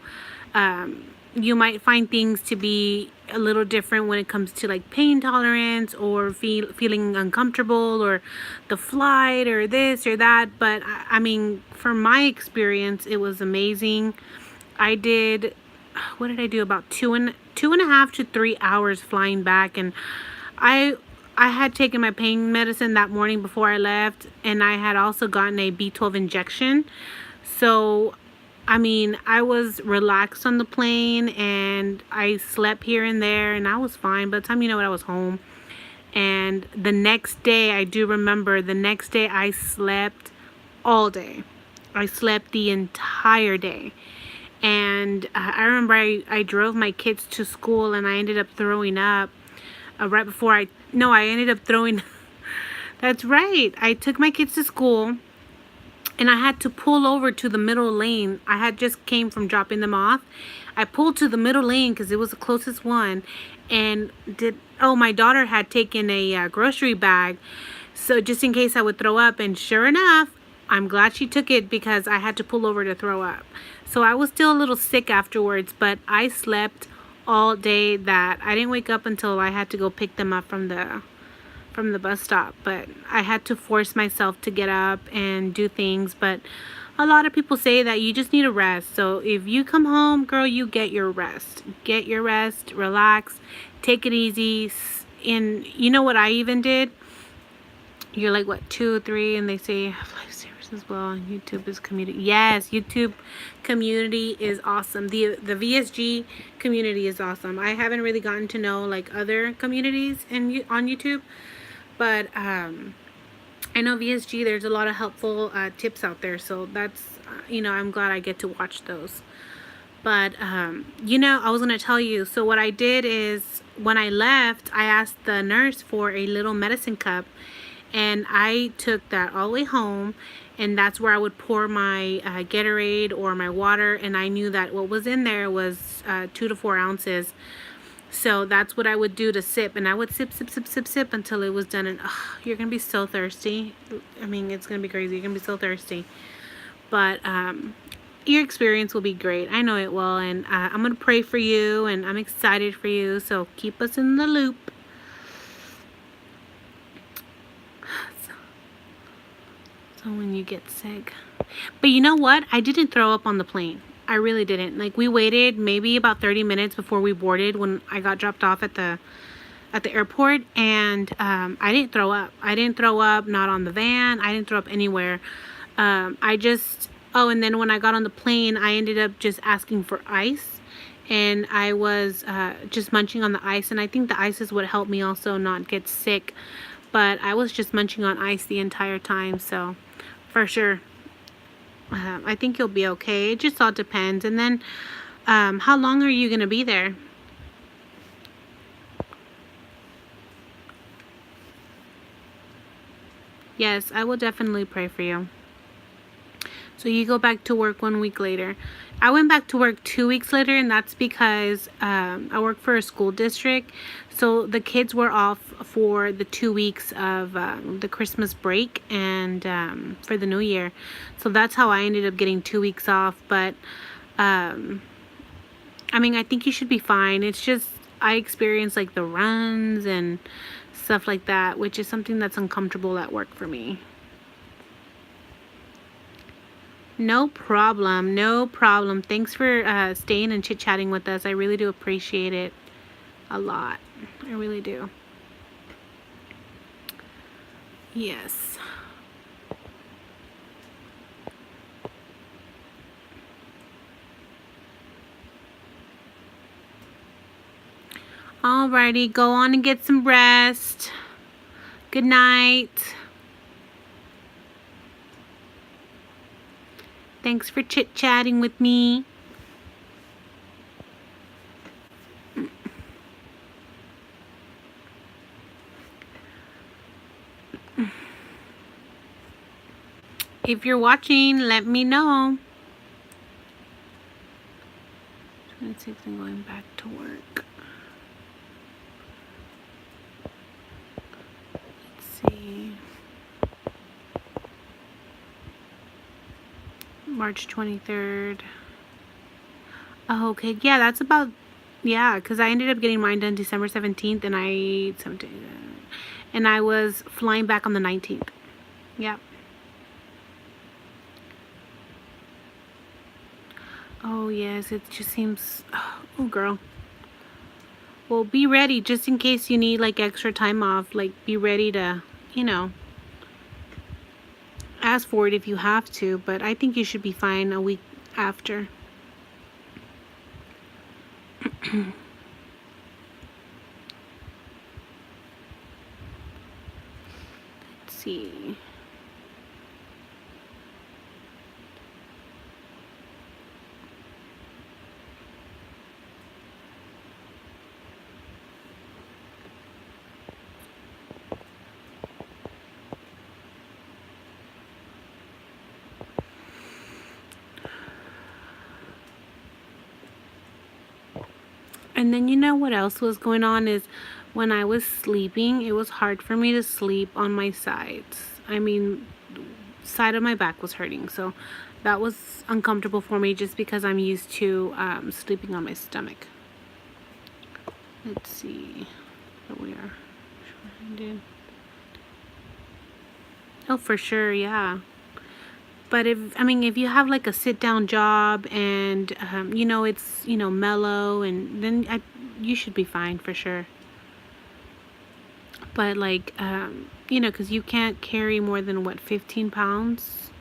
you might find things to be a little different when it comes to like pain tolerance, or feeling uncomfortable, or the flight, or this or that. But I mean, from my experience, it was amazing. I did, what did I do? About two and a half to 3 hours flying back, and I had taken my pain medicine that morning before I left, and I had also gotten a B12 injection. So I mean, I was relaxed on the plane, and I slept here and there, and I was fine. By the time, you know what, I was home. And the next day, I do remember, the next day I slept all day. I slept the entire day. And I remember I drove my kids to school, and I ended up throwing up right before I ended up throwing. That's right. I took my kids to school, and I had to pull over to the middle lane. I had just came from dropping them off. I pulled to the middle lane because it was the closest one. And my daughter had taken a grocery bag, so just in case I would throw up. And sure enough, I'm glad she took it, because I had to pull over to throw up. So I was still a little sick afterwards, but I slept all day. That I didn't wake up until I had to go pick them up from the bus stop. But I had to force myself to get up and do things. But a lot of people say that you just need a rest. So if you come home, girl, you get your rest. Get your rest, relax, take it easy. And you know what I even did? You're like, what, 2, 3, and they say have lifesavers as well. And YouTube is community. Yes, YouTube community is awesome. The VSG community is awesome. I haven't really gotten to know like other communities on YouTube. But I know VSG, there's a lot of helpful tips out there. So that's, I'm glad I get to watch those. But, I was going to tell you. So what I did is, when I left, I asked the nurse for a little medicine cup. And I took that all the way home. And that's where I would pour my Gatorade or my water. And I knew that what was in there was 2 to 4 ounces. So that's what I would do to sip, and I would sip, sip, sip, sip, sip until it was done. And you're gonna be so thirsty. I mean, it's gonna be crazy. You're gonna be so thirsty. But your experience will be great. I know it will, and I'm gonna pray for you, and I'm excited for you. So keep us in the loop. So when you get sick, but you know what? I didn't throw up on the plane. I really didn't. Like, we waited maybe about 30 minutes before we boarded when I got dropped off at the airport, and I didn't throw up. I didn't throw up, not on the van. I didn't throw up anywhere. I just, oh, and then when I got on the plane, I ended up just asking for ice, and I was just munching on the ice, and I think the ice is what helped me also not get sick, but I was just munching on ice the entire time, so for sure. I think you'll be okay. It just all depends. And then, how long are you going to be there? Yes, I will definitely pray for you. So you go back to work 1 week later. I went back to work 2 weeks later, and that's because I work for a school district. So the kids were off for the 2 weeks of the Christmas break and for the New Year. So that's how I ended up getting 2 weeks off. But I mean, I think you should be fine. It's just I experienced like the runs and stuff like that, which is something that's uncomfortable at work for me. No problem. No problem. Thanks for staying and chit-chatting with us. I really do appreciate it a lot. I really do. Yes. Alrighty, go on and get some rest. Good night. Thanks for chit-chatting with me. If you're watching, let me know. 26 and going back to work. Let's see. March 23rd. Oh, okay. Yeah, that's about, yeah, because I ended up getting mine done December 17th, and I was flying back on the 19th. Yep. Oh, yes, it just seems, oh, girl. Well, be ready just in case you need, like, extra time off. Like, be ready to, you know, ask for it if you have to, but I think you should be fine a week after. Let's see. And then you know what else was going on is when I was sleeping, it was hard for me to sleep on my sides. I mean, side of my back was hurting, so that was uncomfortable for me just because I'm used to sleeping on my stomach. Let's see where we are. Oh, for sure, yeah. But if you have like a sit-down job and you know, it's, you know, mellow, and then you should be fine for sure. But like you know, because you can't carry more than what, 15 pounds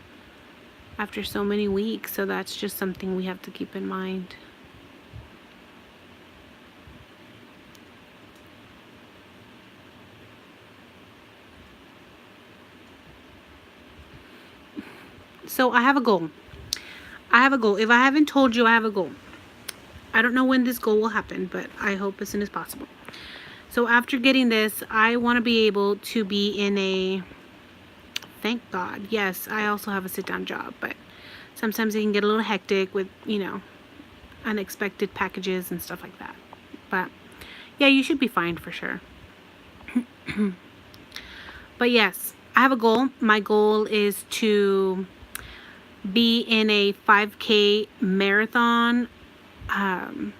after so many weeks, so that's just something we have to keep in mind. So I have a goal. If I haven't told you, I have a goal. I don't know when this goal will happen, but I hope as soon as possible. So after getting this, I want to be able to be in a, thank God, yes, I also have a sit-down job, but sometimes it can get a little hectic with, you know, unexpected packages and stuff like that. But Yeah, you should be fine for sure. But yes, I have a goal. My goal is to be in a 5K marathon. Um,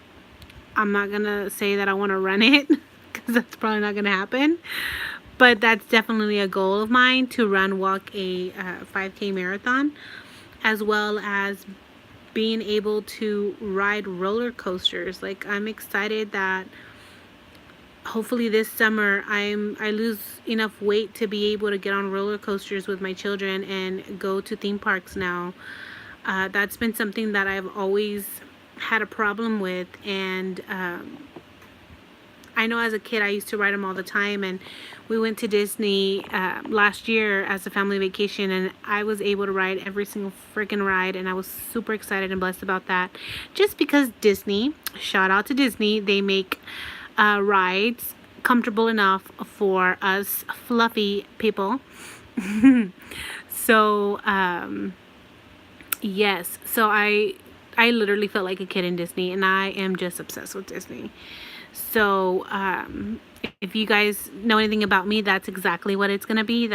I'm not going to say that I want to run it because that's probably not going to happen. But that's definitely a goal of mine, to walk a 5K marathon, as well as being able to ride roller coasters. Like, I'm excited that hopefully this summer I lose enough weight to be able to get on roller coasters with my children and go to theme parks now. That's been something that I've always had a problem with, and I know as a kid I used to ride them all the time, and we went to Disney last year as a family vacation, and I was able to ride every single freaking ride, and I was super excited and blessed about that, just because Disney, shout out to Disney, they make rides comfortable enough for us fluffy people. So yes, so I literally felt like a kid in Disney, and I am just obsessed with Disney. So if you guys know anything about me, that's exactly what it's gonna be.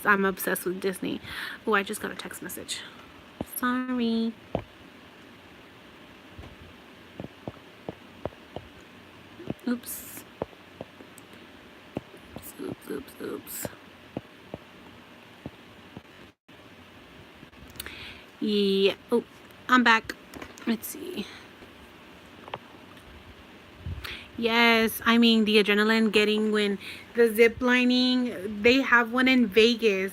I'm obsessed with Disney. Oh, I just got a text message. Sorry. Oops. Oops. Yeah. Oh, I'm back. Let's see. Yes, I mean the adrenaline getting when the zip lining, they have one in Vegas.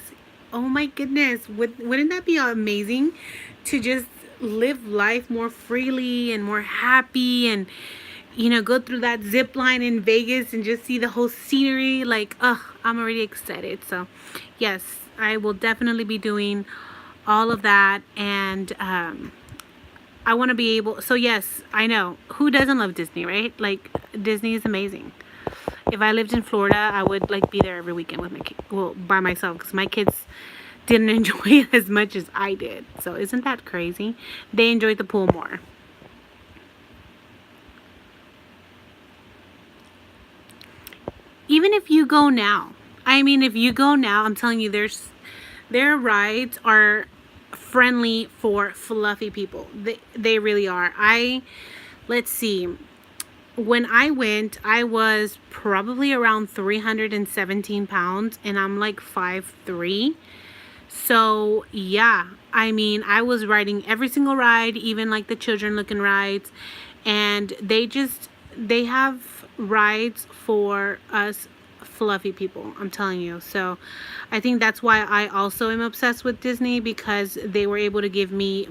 Oh my goodness, wouldn't that be amazing to just live life more freely and more happy, and go through that zip line in Vegas and just see the whole scenery? Like, I'm already excited. So yes, I will definitely be doing all of that, and I want to be able, so yes, I know, who doesn't love Disney, right? Like, Disney is amazing. If I lived in Florida, I would like be there every weekend with my kids, well, by myself, because my kids didn't enjoy it as much as I did. So isn't that crazy? They enjoyed the pool more. Even if you go now, I mean, if you go now, I'm telling you, their rides are friendly for fluffy people. They really are. Let's see. When I went, I was probably around 317 pounds, and I'm like 5'3". So yeah, I mean, I was riding every single ride, even like the children looking rides, and they have rides for us fluffy people, I'm telling you. So I think that's why I also am obsessed with Disney, because they were able to give me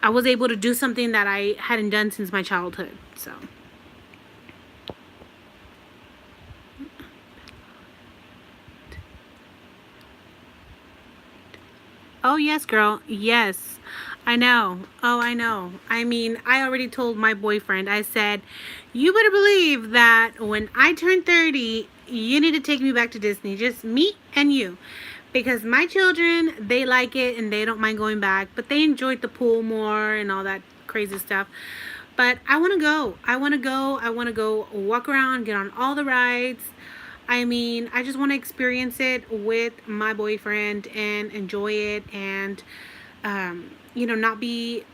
I was able to do something that I hadn't done since my childhood. So oh yes, girl, yes, I know. Oh, I know. I mean, I already told my boyfriend, I said, you better believe that when I turn 30, you need to take me back to Disney. Just me and you. Because my children, they like it and they don't mind going back. But they enjoyed the pool more and all that crazy stuff. But I want to go. I want to go. I want to go walk around, get on all the rides. I mean, I just want to experience it with my boyfriend and enjoy it, and not be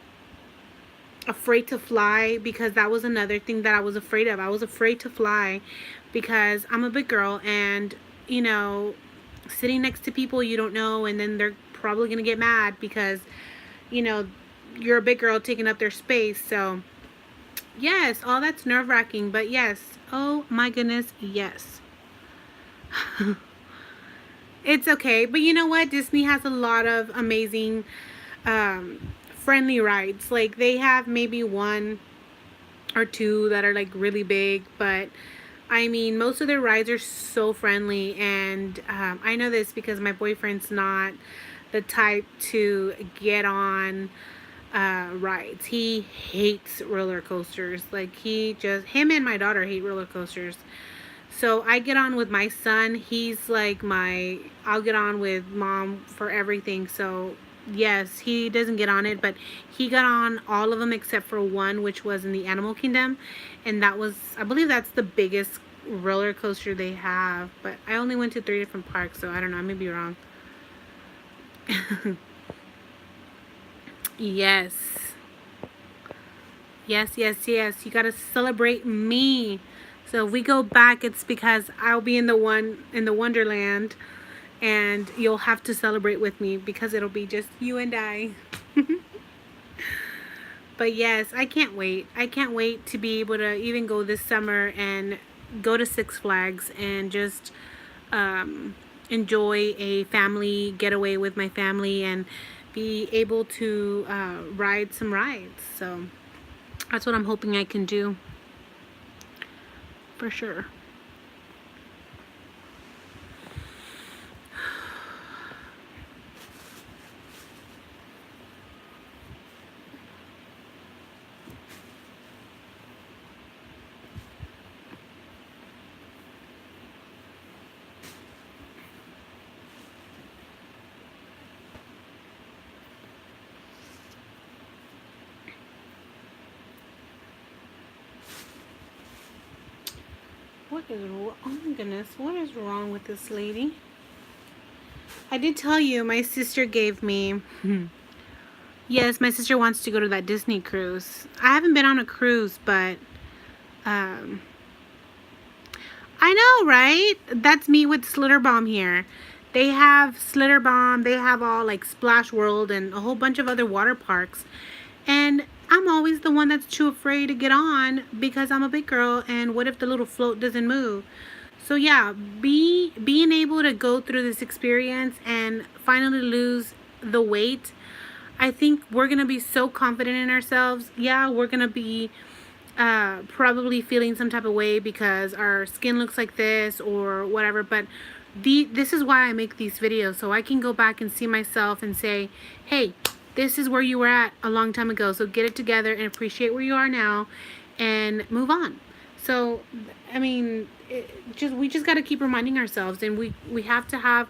afraid to fly, because that was another thing that I was afraid of. I was afraid to fly because I'm a big girl, and sitting next to people you don't know, and then they're probably going to get mad because you're a big girl taking up their space. So yes, all that's nerve-wracking, but yes, oh my goodness, yes. It's okay. But you know what? Disney has a lot of amazing friendly rides. Like, they have maybe one or two that are like really big, but I mean, most of their rides are so friendly. And I know this because my boyfriend's not the type to get on rides. He hates roller coasters. Like, him and my daughter hate roller coasters. So I get on with my son. He's like I'll get on with mom for everything. So Yes, he doesn't get on it, but he got on all of them except for one, which was in the Animal Kingdom, and that was, I believe that's the biggest roller coaster they have. But I only went to 3 different parks, so I don't know, I may be wrong. Yes. Yes, yes, yes. You gotta celebrate me. So if we go back, it's because I'll be in the Wonderland, and you'll have to celebrate with me because it'll be just you and I. But yes, I can't wait. I can't wait to be able to even go this summer and go to Six Flags and just enjoy a family getaway with my family and be able to ride some rides. So that's what I'm hoping I can do for sure. What is wrong? Oh my goodness, what is wrong with this lady? I did tell you my sister gave me. Yes, my sister wants to go to that Disney cruise. I haven't been on a cruise, but um, I know, right? That's me with Slitterbomb here. They have Slitterbomb, they have all like Splash World and a whole bunch of other water parks. And I'm always the one that's too afraid to get on because I'm a big girl, and what if the little float doesn't move? So yeah, being able to go through this experience and finally lose the weight, I think we're gonna be so confident in ourselves. Yeah, we're gonna be probably feeling some type of way because our skin looks like this or whatever, but this is why I make these videos, so I can go back and see myself and say, hey, this is where you were at a long time ago, so get it together and appreciate where you are now and move on. So I mean, we just got to keep reminding ourselves, and we have to have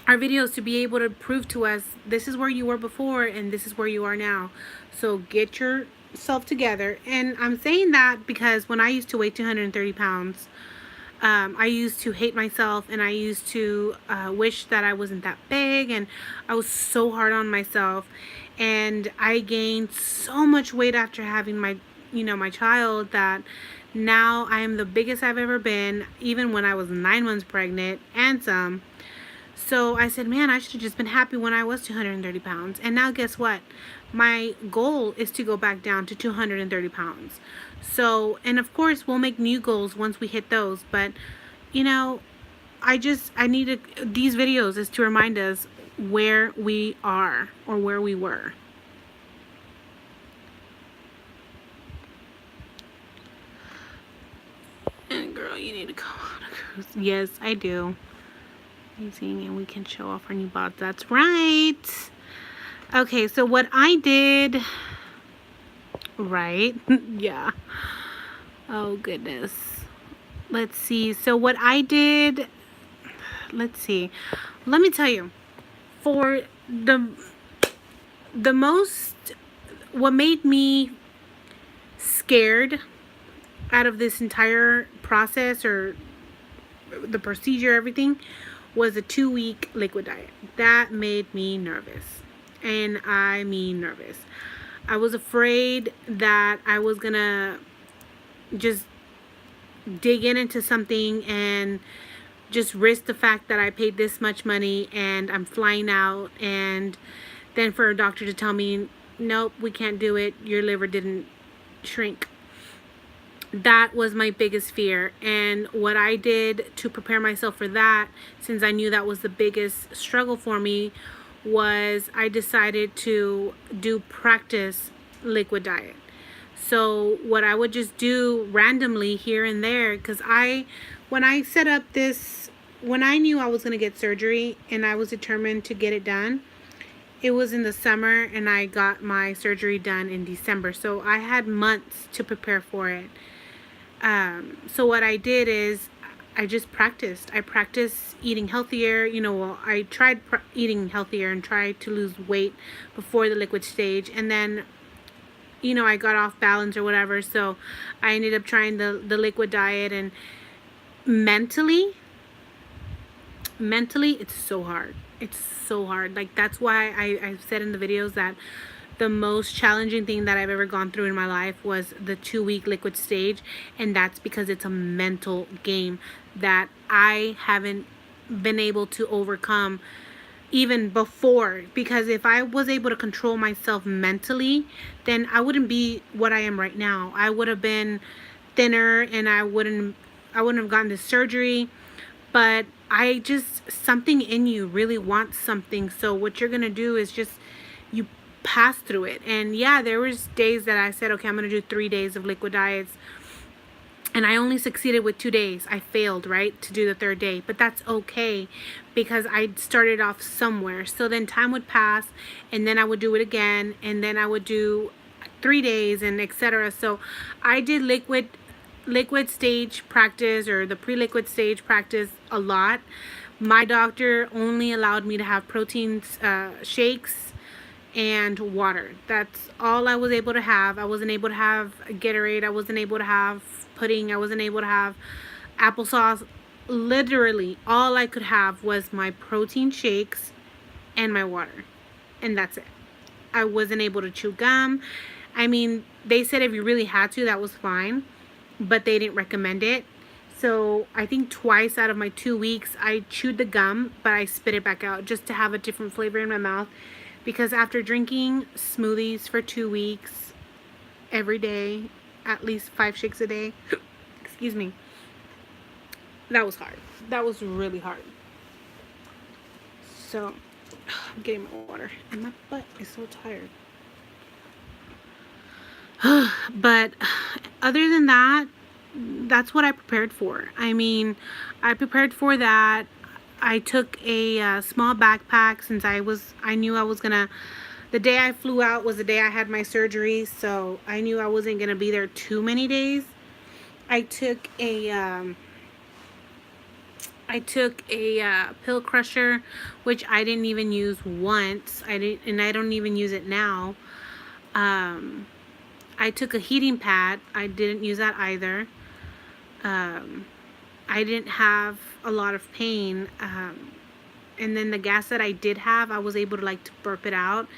our videos to be able to prove to us this is where you were before and this is where you are now. So get yourself together. And I'm saying that because when I used to weigh 230 pounds, I used to hate myself, and I used to wish that I wasn't that big, and I was so hard on myself, and I gained so much weight after having my child, that now I am the biggest I've ever been, even when I was 9 months pregnant and some. So I said, man, I should have just been happy when I was 230 pounds. And now guess what? My goal is to go back down to 230 pounds. So, and of course, we'll make new goals once we hit those. But, I needed these videos is to remind us where we are or where we were. And girl, you need to go on a cruise. Yes, I do. Amazing, and we can show off our new bots. That's right. Okay, so what I did, right? Yeah. Oh goodness. Let's see. So what I did, let's see. Let me tell you, for the most, what made me scared out of this entire process, or the procedure, everything, was a 2-week liquid diet. That made me nervous. And I mean nervous. I was afraid that I was gonna just dig into something and just risk the fact that I paid this much money and I'm flying out, and then for a doctor to tell me, nope, we can't do it, your liver didn't shrink. That was my biggest fear. And what I did to prepare myself for that, since I knew that was the biggest struggle for me, was I decided to do practice liquid diet. So what I would just do randomly here and there, because when I set up this, when I knew I was going to get surgery and I was determined to get it done, it was in the summer, and I got my surgery done in December. So I had months to prepare for it. So what I did is I just practiced. I practiced eating healthier. You know, well, I tried eating healthier and tried to lose weight before the liquid stage. And then, you know, I got off balance or whatever. So I ended up trying the liquid diet. And mentally, it's so hard. It's so hard. Like, that's why I've said in the videos that the most challenging thing that I've ever gone through in my life was the 2-week liquid stage. And that's because it's a mental game that I haven't been able to overcome even before. Because if I was able to control myself mentally, then I wouldn't be what I am right now. I would have been thinner, and I wouldn't have gotten this surgery. But I just, something in you really wants something. So what you're gonna do is just, you pass through it. And yeah, there was days that I said, okay, I'm gonna do 3 days of liquid diets, and I only succeeded with 2 days. I failed, right, to do the 3rd day, but that's okay because I started off somewhere. So then time would pass, and then I would do it again, and then I would do 3 days, and etc. So I did liquid stage practice, or the pre-liquid stage practice, a lot. My doctor only allowed me to have protein shakes and water. That's all I was able to have. I wasn't able to have Gatorade. I wasn't able to have pudding. I wasn't able to have applesauce. Literally, all I could have was my protein shakes and my water. And that's it. I wasn't able to chew gum. I mean, they said if you really had to, that was fine, but they didn't recommend it. So I think twice out of my 2 weeks, I chewed the gum, but I spit it back out just to have a different flavor in my mouth. Because after drinking smoothies for 2 weeks, every day, at least 5 shakes a day, excuse me, that was hard. That was really hard. So, I'm getting my water, and my butt is so tired. But other than that, that's what I prepared for. I mean, I prepared for that. I took a small backpack since I knew I was gonna, the day I flew out was the day I had my surgery, so I knew I wasn't gonna be there too many days. I took a pill crusher, which I didn't even use once. And I don't even use it now. I took a heating pad. I didn't use that either. I didn't have a lot of pain, and then the gas that I did have, I was able to like to burp it out,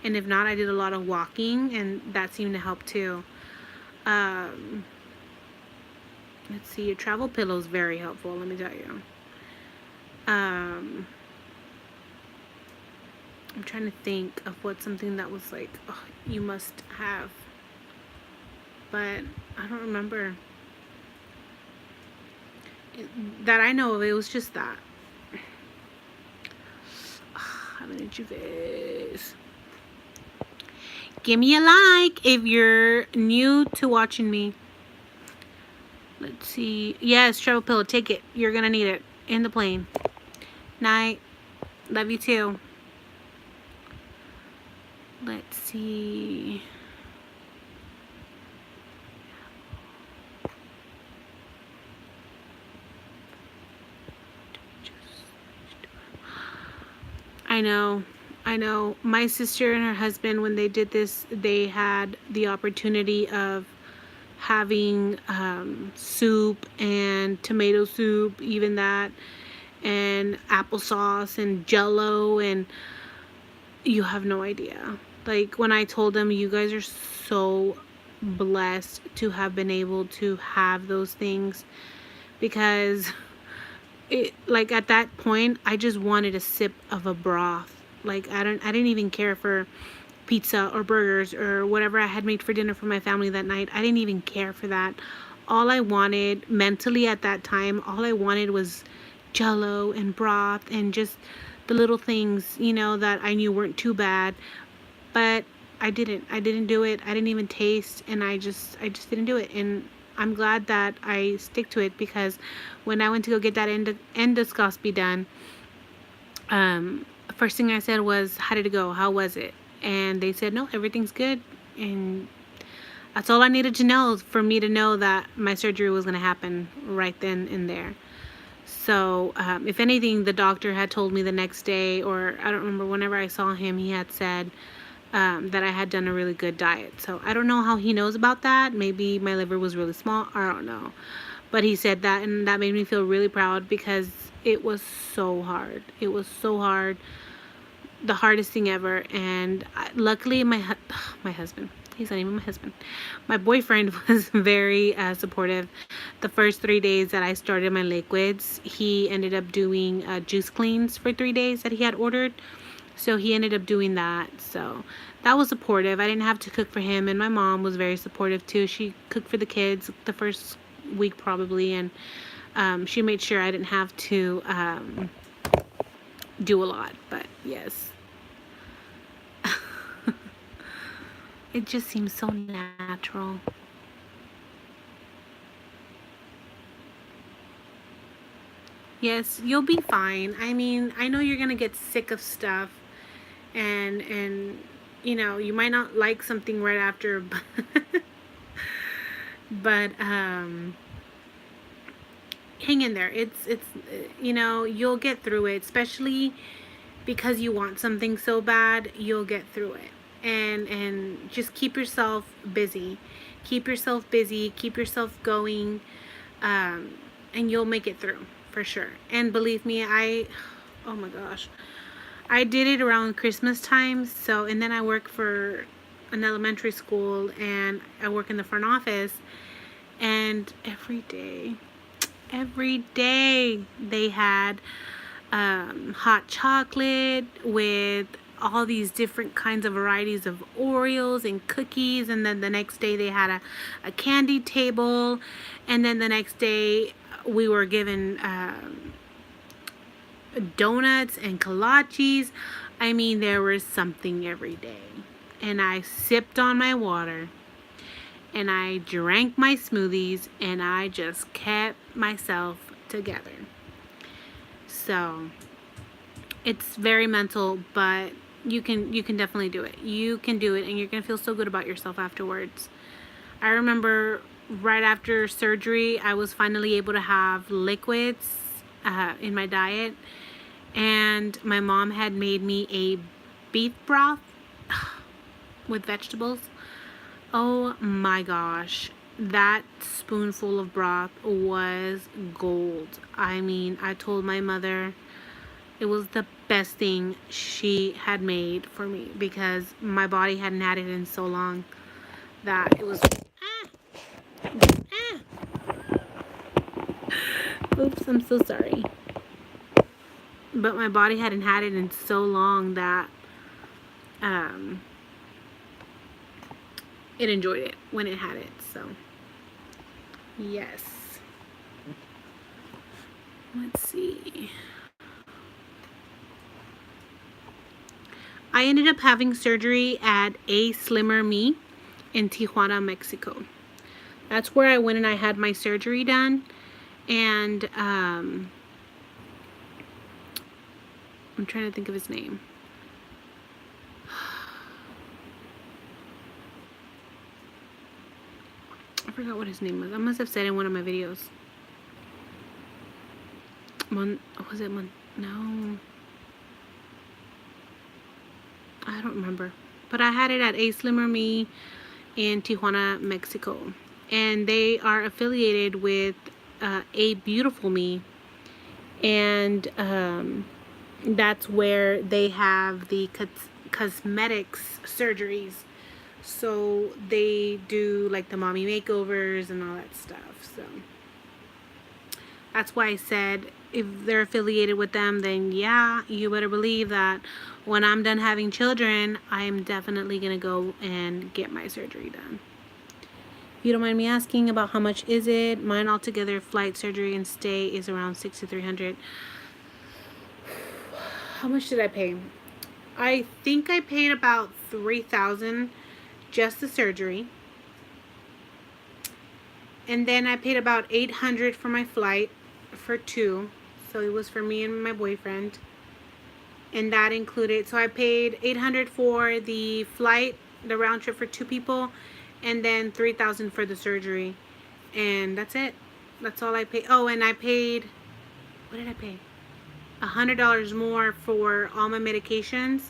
and if not, I did a lot of walking, and that seemed to help too. Let's see, a travel pillow is very helpful, let me tell you. I'm trying to think of what something that was like, oh, you must have, but I don't remember. That I know of, it was just that. How many you guys? Give me a like if you're new to watching me. Let's see. Yes, travel pillow. Take it. You're gonna need it in the plane. Night. Love you too. Let's see. I know. My sister and her husband, when they did this, they had the opportunity of having soup and tomato soup, even that, and applesauce and Jello, and you have no idea. Like, when I told them, you guys are so blessed to have been able to have those things, because it, like, at that point, I just wanted a sip of a broth. Like, I didn't even care for pizza or burgers or whatever I had made for dinner for my family that night. I didn't even care for that. All I wanted mentally at that time, all I wanted was Jello and broth and just the little things, you know, that I knew weren't too bad. But I didn't do it. I didn't even taste, and I just didn't do it. And I'm glad that I stick to it, because when I went to go get that endoscopy done, first thing I said was, how did it go? How was it? And they said, no, everything's good. And that's all I needed to know for me to know that my surgery was going to happen right then and there. So if anything, the doctor had told me the next day, or I don't remember, whenever I saw him, he had said that I had done a really good diet. So I don't know how he knows about that. Maybe my liver was really small. I don't know. But he said that, and that made me feel really proud, because it was so hard. It was so hard. The hardest thing ever. And luckily my husband, he's not even my husband, my boyfriend, was very supportive. The first 3 days that I started my liquids, he ended up doing juice cleans for 3 days that he had ordered. So he ended up doing that. So that was supportive. I didn't have to cook for him, and my mom was very supportive too. She cooked for the kids the first week probably, and she made sure I didn't have to do a lot. But yes, it just seems so natural. Yes, you'll be fine. I mean, I know you're gonna get sick of stuff, and you know, you might not like something right after, but hang in there. It's you know, you'll get through it, especially because you want something so bad. You'll get through it. And just keep yourself busy. Keep yourself busy, keep yourself going, and you'll make it through for sure. And believe me, oh my gosh, I did it around Christmas time. So, and then I work for an elementary school, and I work in the front office, and every day they had hot chocolate with all these different kinds of varieties of Oreos and cookies. And then the next day they had a candy table. And then the next day we were given donuts and kolaches. I mean, there was something every day. And I sipped on my water, and I drank my smoothies, and I just kept myself together. So it's very mental, but you can definitely do it. You can do it, and you're gonna feel so good about yourself afterwards. I remember right after surgery, I was finally able to have liquids in my diet, and my mom had made me a beef broth with vegetables. Oh my gosh, that spoonful of broth was gold. I mean, I told my mother it was the best thing she had made for me, because my body hadn't had it in so long that it was oops, I'm so sorry. But my body hadn't had it in so long that it enjoyed it when it had it. So yes, let's see. I ended up having surgery at A Slimmer Me in Tijuana, Mexico. That's where I went and I had my surgery done. And I'm trying to think of his name. I forgot what his name was. I must have said in one of my videos. Was it no, I don't remember. But I had it at A Slimmer Me in Tijuana, Mexico. And they are affiliated with A Beautiful Me. And that's where they have the cosmetics surgeries. So they do like the mommy makeovers and all that stuff. So that's why I said, if they're affiliated with them, then yeah, you better believe that when I'm done having children, I'm definitely gonna go and get my surgery done. If you don't mind me asking, about how much is it? Mine altogether, flight, surgery, and stay, is around $6,300. How much did I pay? I think I paid about $3,000 just the surgery, and then I paid about $800 for my flight for two. So it was for me and my boyfriend, and that included, so I paid $800 for the flight, the round trip for two people, and then $3,000 for the surgery, and that's it. That's all I paid. Oh, and I paid what did I pay? $100 more for all my medications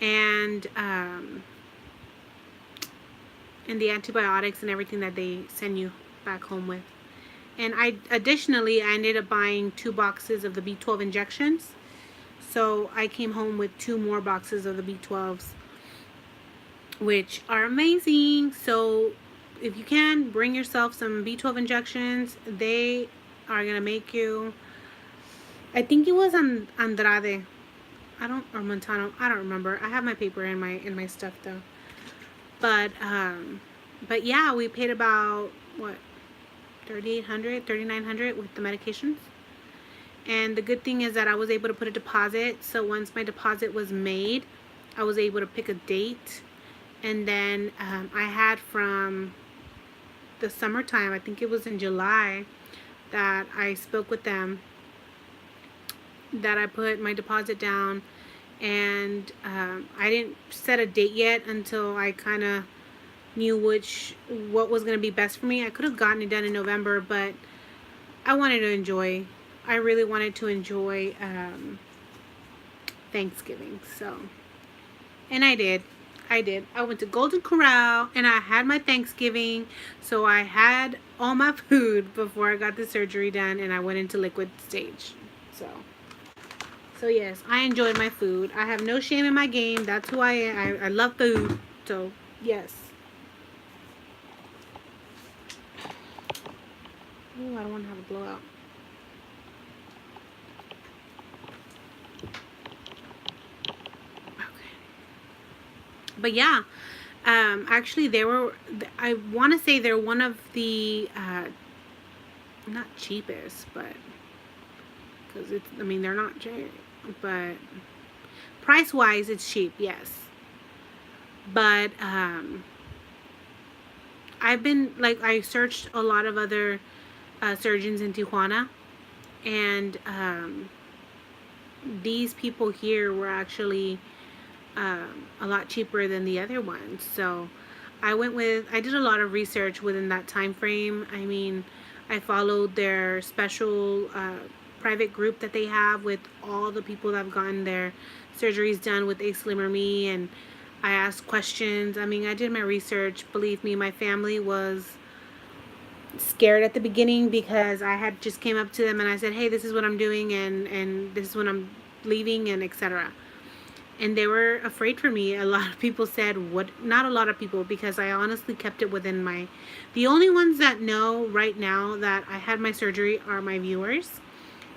and the antibiotics and everything that they send you back home with. And I ended up buying 2 boxes of the B12 injections. So I came home with 2 more boxes of the B12s, which are amazing. So if you can, bring yourself some B12 injections. They are going to make you, I think it was Andrade. Or Montano. I don't remember. I have my paper in my stuff though. But yeah, we paid about, what, $3,800, $3,900 with the medications. And the good thing is that I was able to put a deposit. So once my deposit was made, I was able to pick a date. And then I had from the summertime, I think it was in July, that I spoke with them, that I put my deposit down. And I didn't set a date yet until I kind of knew what was going to be best for me. I could have gotten it done in November, but I wanted to enjoy. I really wanted to enjoy Thanksgiving. So, and I did. I went to Golden Corral and I had my Thanksgiving. So I had all my food before I got the surgery done, and I went into liquid stage. So yes, I enjoyed my food. I have no shame in my game. That's who I am. I love food. So yes. Oh, I don't want to have a blowout. Okay. But yeah, actually I want to say they're one of the, not cheapest, but, because they're not cheap, but price-wise, it's cheap, yes. But, I searched a lot of other surgeons in Tijuana, and these people here were actually a lot cheaper than the other ones. So I did a lot of research within that time frame. I followed their special private group that they have with all the people that have gotten their surgeries done with ACE or me, and I asked questions. I did my research. Believe me, my family was scared at the beginning because I had just came up to them and I said, hey, this is what I'm doing, and this is when I'm leaving, and etc. And they were afraid for me. A lot of people said, what? Not a lot of people, because I honestly kept it within the only ones that know right now that I had my surgery are my viewers,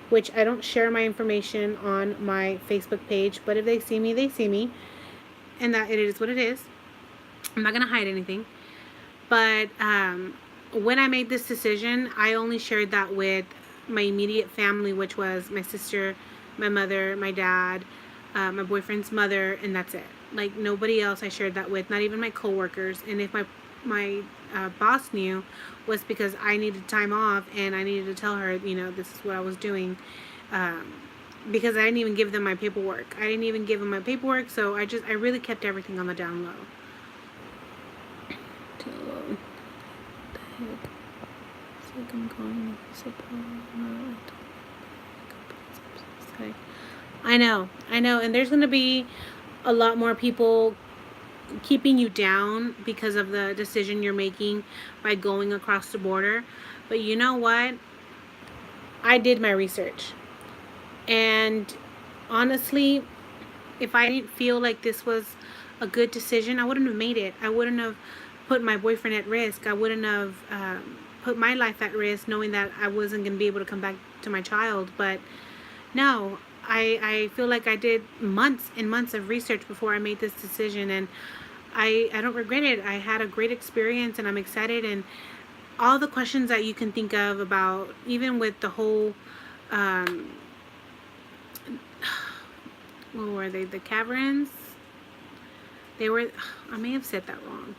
which I don't share my information on my Facebook page, but if they see me, they see me, and that it is what it is. I'm not going to hide anything. But when I made this decision, I only shared that with my immediate family, which was my sister, my mother, my dad, my boyfriend's mother, and that's it. Like, nobody else I shared that with, not even my coworkers. And if my boss knew, was because I needed time off and I needed to tell her, this is what I was doing, because I didn't even give them my paperwork. So I really kept everything on the down low. I know, and there's going to be a lot more people keeping you down because of the decision you're making by going across the border. But you know what? I did my research. And honestly, if I didn't feel like this was a good decision, I wouldn't have made it. I wouldn't have put my boyfriend at risk. I wouldn't have put my life at risk knowing that I wasn't going to be able to come back to my child. But no, I feel like I did months and months of research before I made this decision, and I don't regret it. I had a great experience, and I'm excited, and all the questions that you can think of about, even with the whole, what were they, the caverns? They were, I may have said that wrong.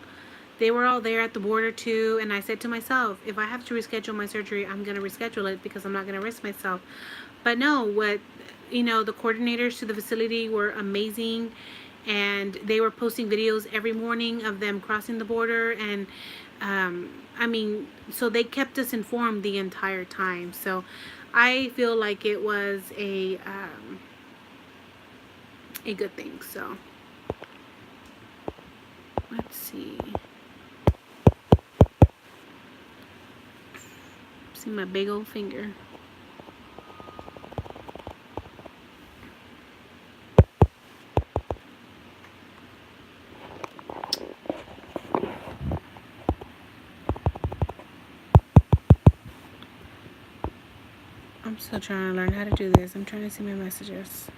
They were all there at the border too, and I said to myself, if I have to reschedule my surgery, I'm going to reschedule it because I'm not going to risk myself. But no, the coordinators to the facility were amazing, and they were posting videos every morning of them crossing the border, and so they kept us informed the entire time. So I feel like it was a good thing. So let's see. See my big old finger. I'm still trying to learn how to do this. I'm trying to see my messages.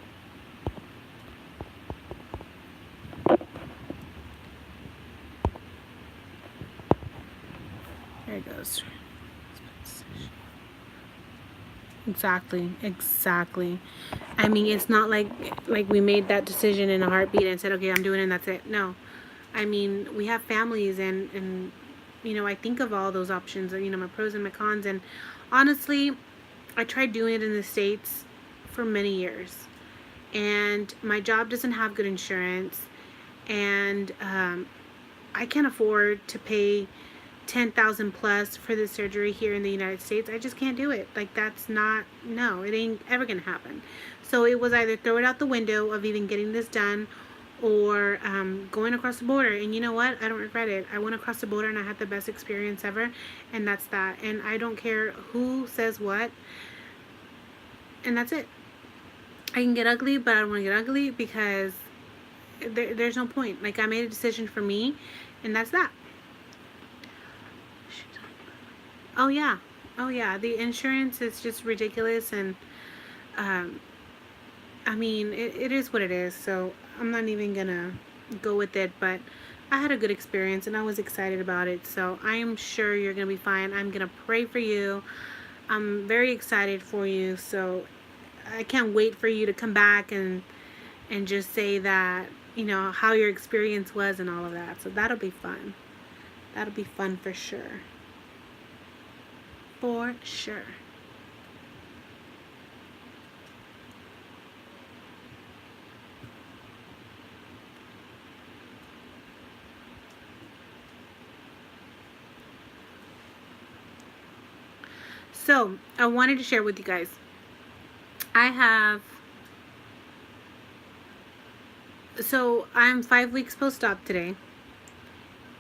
There it goes. Exactly. I mean, it's not like we made that decision in a heartbeat and said, okay, I'm doing it and that's it. No. I mean, we have families, and you know, I think of all those options, you know, my pros and my cons. And honestly, I tried doing it in the States for many years. And my job doesn't have good insurance. And I can't afford to pay 10,000 plus for the surgery here in the United States. I just can't do it. Like, that's not, no, it ain't ever gonna happen. So it was either throw it out the window of even getting this done, or going across the border. And you know what? I don't regret it. I went across the border and I had the best experience ever, and that's that. And I don't care who says what, and that's it. I can get ugly, but I don't want to get ugly, because there's no point. Like, I made a decision for me, and that's that. Oh yeah. Oh yeah. The insurance is just ridiculous, and I mean, it is what it is. So I'm not even gonna go with it. But I had a good experience, and I was excited about it. So I'm sure you're gonna be fine. I'm gonna pray for you. I'm very excited for you. So I can't wait for you to come back and just say that, you know, how your experience was and all of that. So that'll be fun. That'll be fun for sure. For sure. So I wanted to share with you guys. I'm 5 weeks post-op today,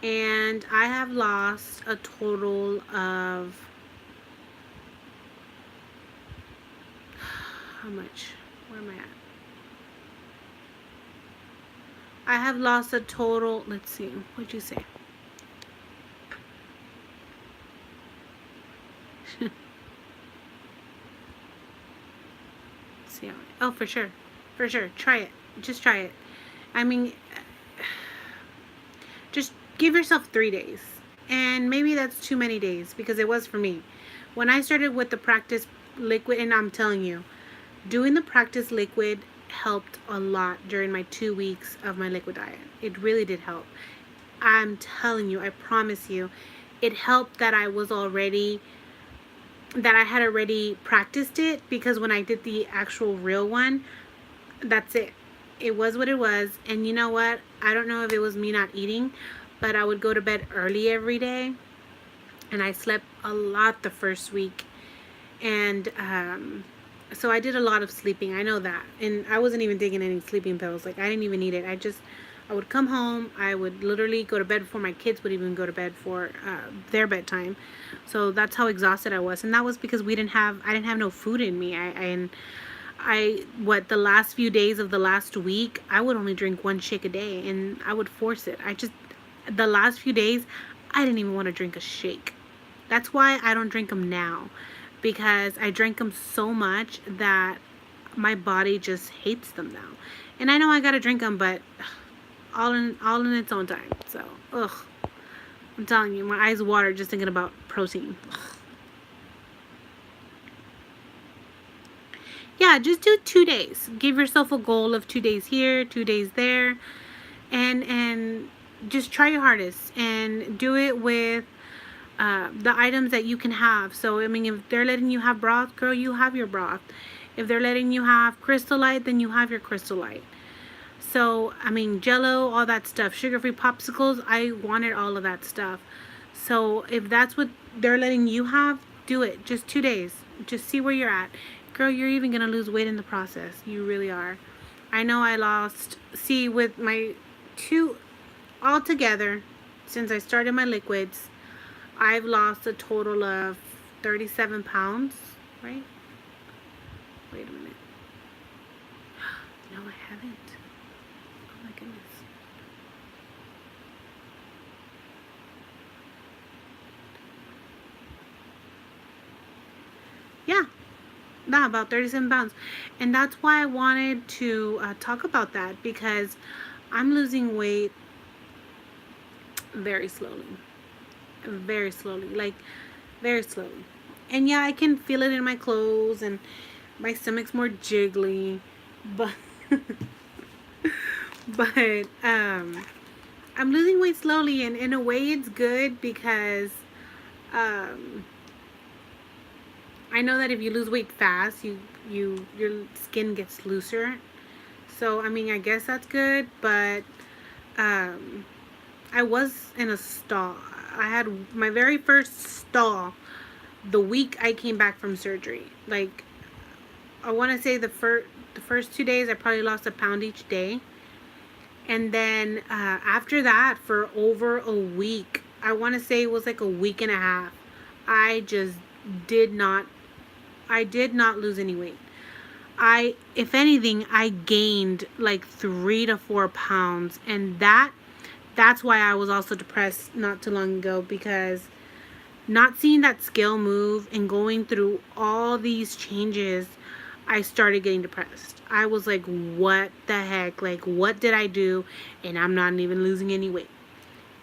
and I have lost a total of, how much? Where am I at? I have lost a total, let's see, what'd you say? See, oh, for sure. Try it. Just try it. I mean, just give yourself 3 days. And maybe that's too many days, because it was for me. When I started with the practice liquid, and I'm telling you, doing the practice liquid helped a lot during my 2 weeks of my liquid diet. It really did help. I'm telling you, I promise you, it helped that I had already practiced it, because when I did the actual real one, that's it. It was what it was. And you know what? I don't know if it was me not eating, but I would go to bed early every day, and I slept a lot the first week. And so I did a lot of sleeping. I know that. And I wasn't even taking any sleeping pills. Like, I didn't even need it. I would come home. I would literally go to bed before my kids would even go to bed for their bedtime. So that's how exhausted I was. And that was because I didn't have no food in me. The last few days of the last week, I would only drink 1 shake a day, and I would force it. The last few days, I didn't even want to drink a shake. That's why I don't drink them now, because I drank them so much that my body just hates them now. And I know I gotta drink them, but all in its own time. So, I'm telling you, my eyes water just thinking about protein. Yeah, just do 2 days. Give yourself a goal of 2 days here, 2 days there, and just try your hardest, and do it with the items that you can have. So, I mean, if they're letting you have broth, girl, you have your broth. If they're letting you have Crystal Light, then you have your Crystal Light. So, I mean, Jello, all that stuff, sugar-free popsicles, I wanted all of that stuff. So, if that's what they're letting you have, Do it. Just 2 days. Just see where you're at. Girl, you're even going to lose weight in the process. You really are. I know I lost, see, with my 2 altogether, since I started my liquids, I've lost a total of 37 pounds, right? Wait a minute. No, I haven't. Oh my goodness. Yeah, about 37 pounds. And that's why I wanted to talk about that, because I'm losing weight very slowly. Very slowly. Like, very slowly. And yeah, I can feel it in my clothes, and my stomach's more jiggly. But, but, I'm losing weight slowly, and in a way it's good, because, I know that if you lose weight fast, your skin gets looser. So, I mean, I guess that's good, but I was in a stall. I had my very first stall the week I came back from surgery. Like, I want to say the first 2 days, I probably lost a pound each day. And then after that, for over a week, I want to say it was like a week and a half, I just did not lose any weight. If anything, I gained like 3 to 4 pounds, and that's why I was also depressed not too long ago, because not seeing that scale move and going through all these changes, I started getting depressed. I was like, what the heck? Like, what did I do? And I'm not even losing any weight.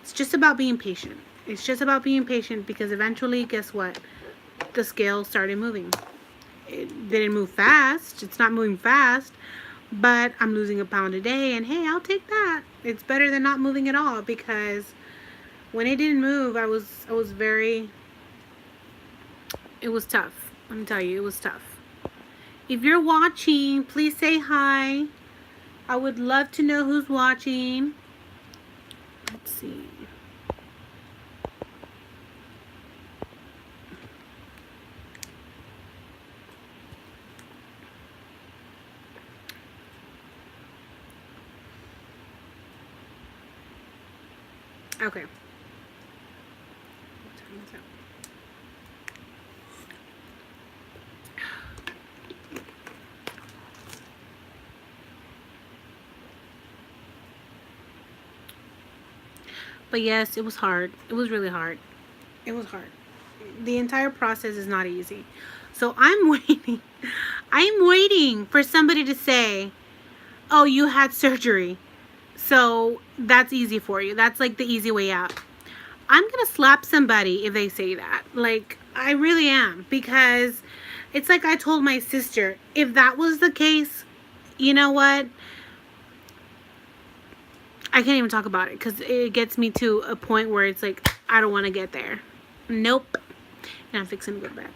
It's just about being patient. It's just about being patient, because eventually, guess what? The scale started moving. It didn't move fast. It's not moving fast, but I'm losing a pound a day, and hey, I'll take that. It's better than not moving at all, because when it didn't move, I was very, it was tough. Let me tell you, it was tough. If you're watching, please say hi. I would love to know who's watching. Let's see. Okay. What time is it? But yes, it was hard. It was really hard. It was hard. The entire process is not easy. So I'm waiting. I'm waiting for somebody to say, oh, you had surgery, so that's easy for you. That's like the easy way out. I'm going to slap somebody if they say that. Like, I really am. Because it's like I told my sister, if that was the case, you know what? I can't even talk about it, because it gets me to a point where it's like, I don't want to get there. Nope. And I'm fixing to go to bed.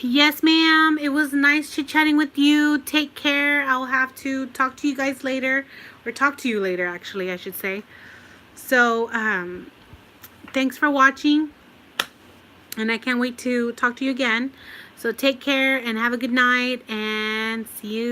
Yes, ma'am. It was nice chit-chatting with you. Take care. I'll have to talk to you guys later. Or talk to you later, actually, I should say. So, thanks for watching. And I can't wait to talk to you again. So, take care and have a good night. And see you.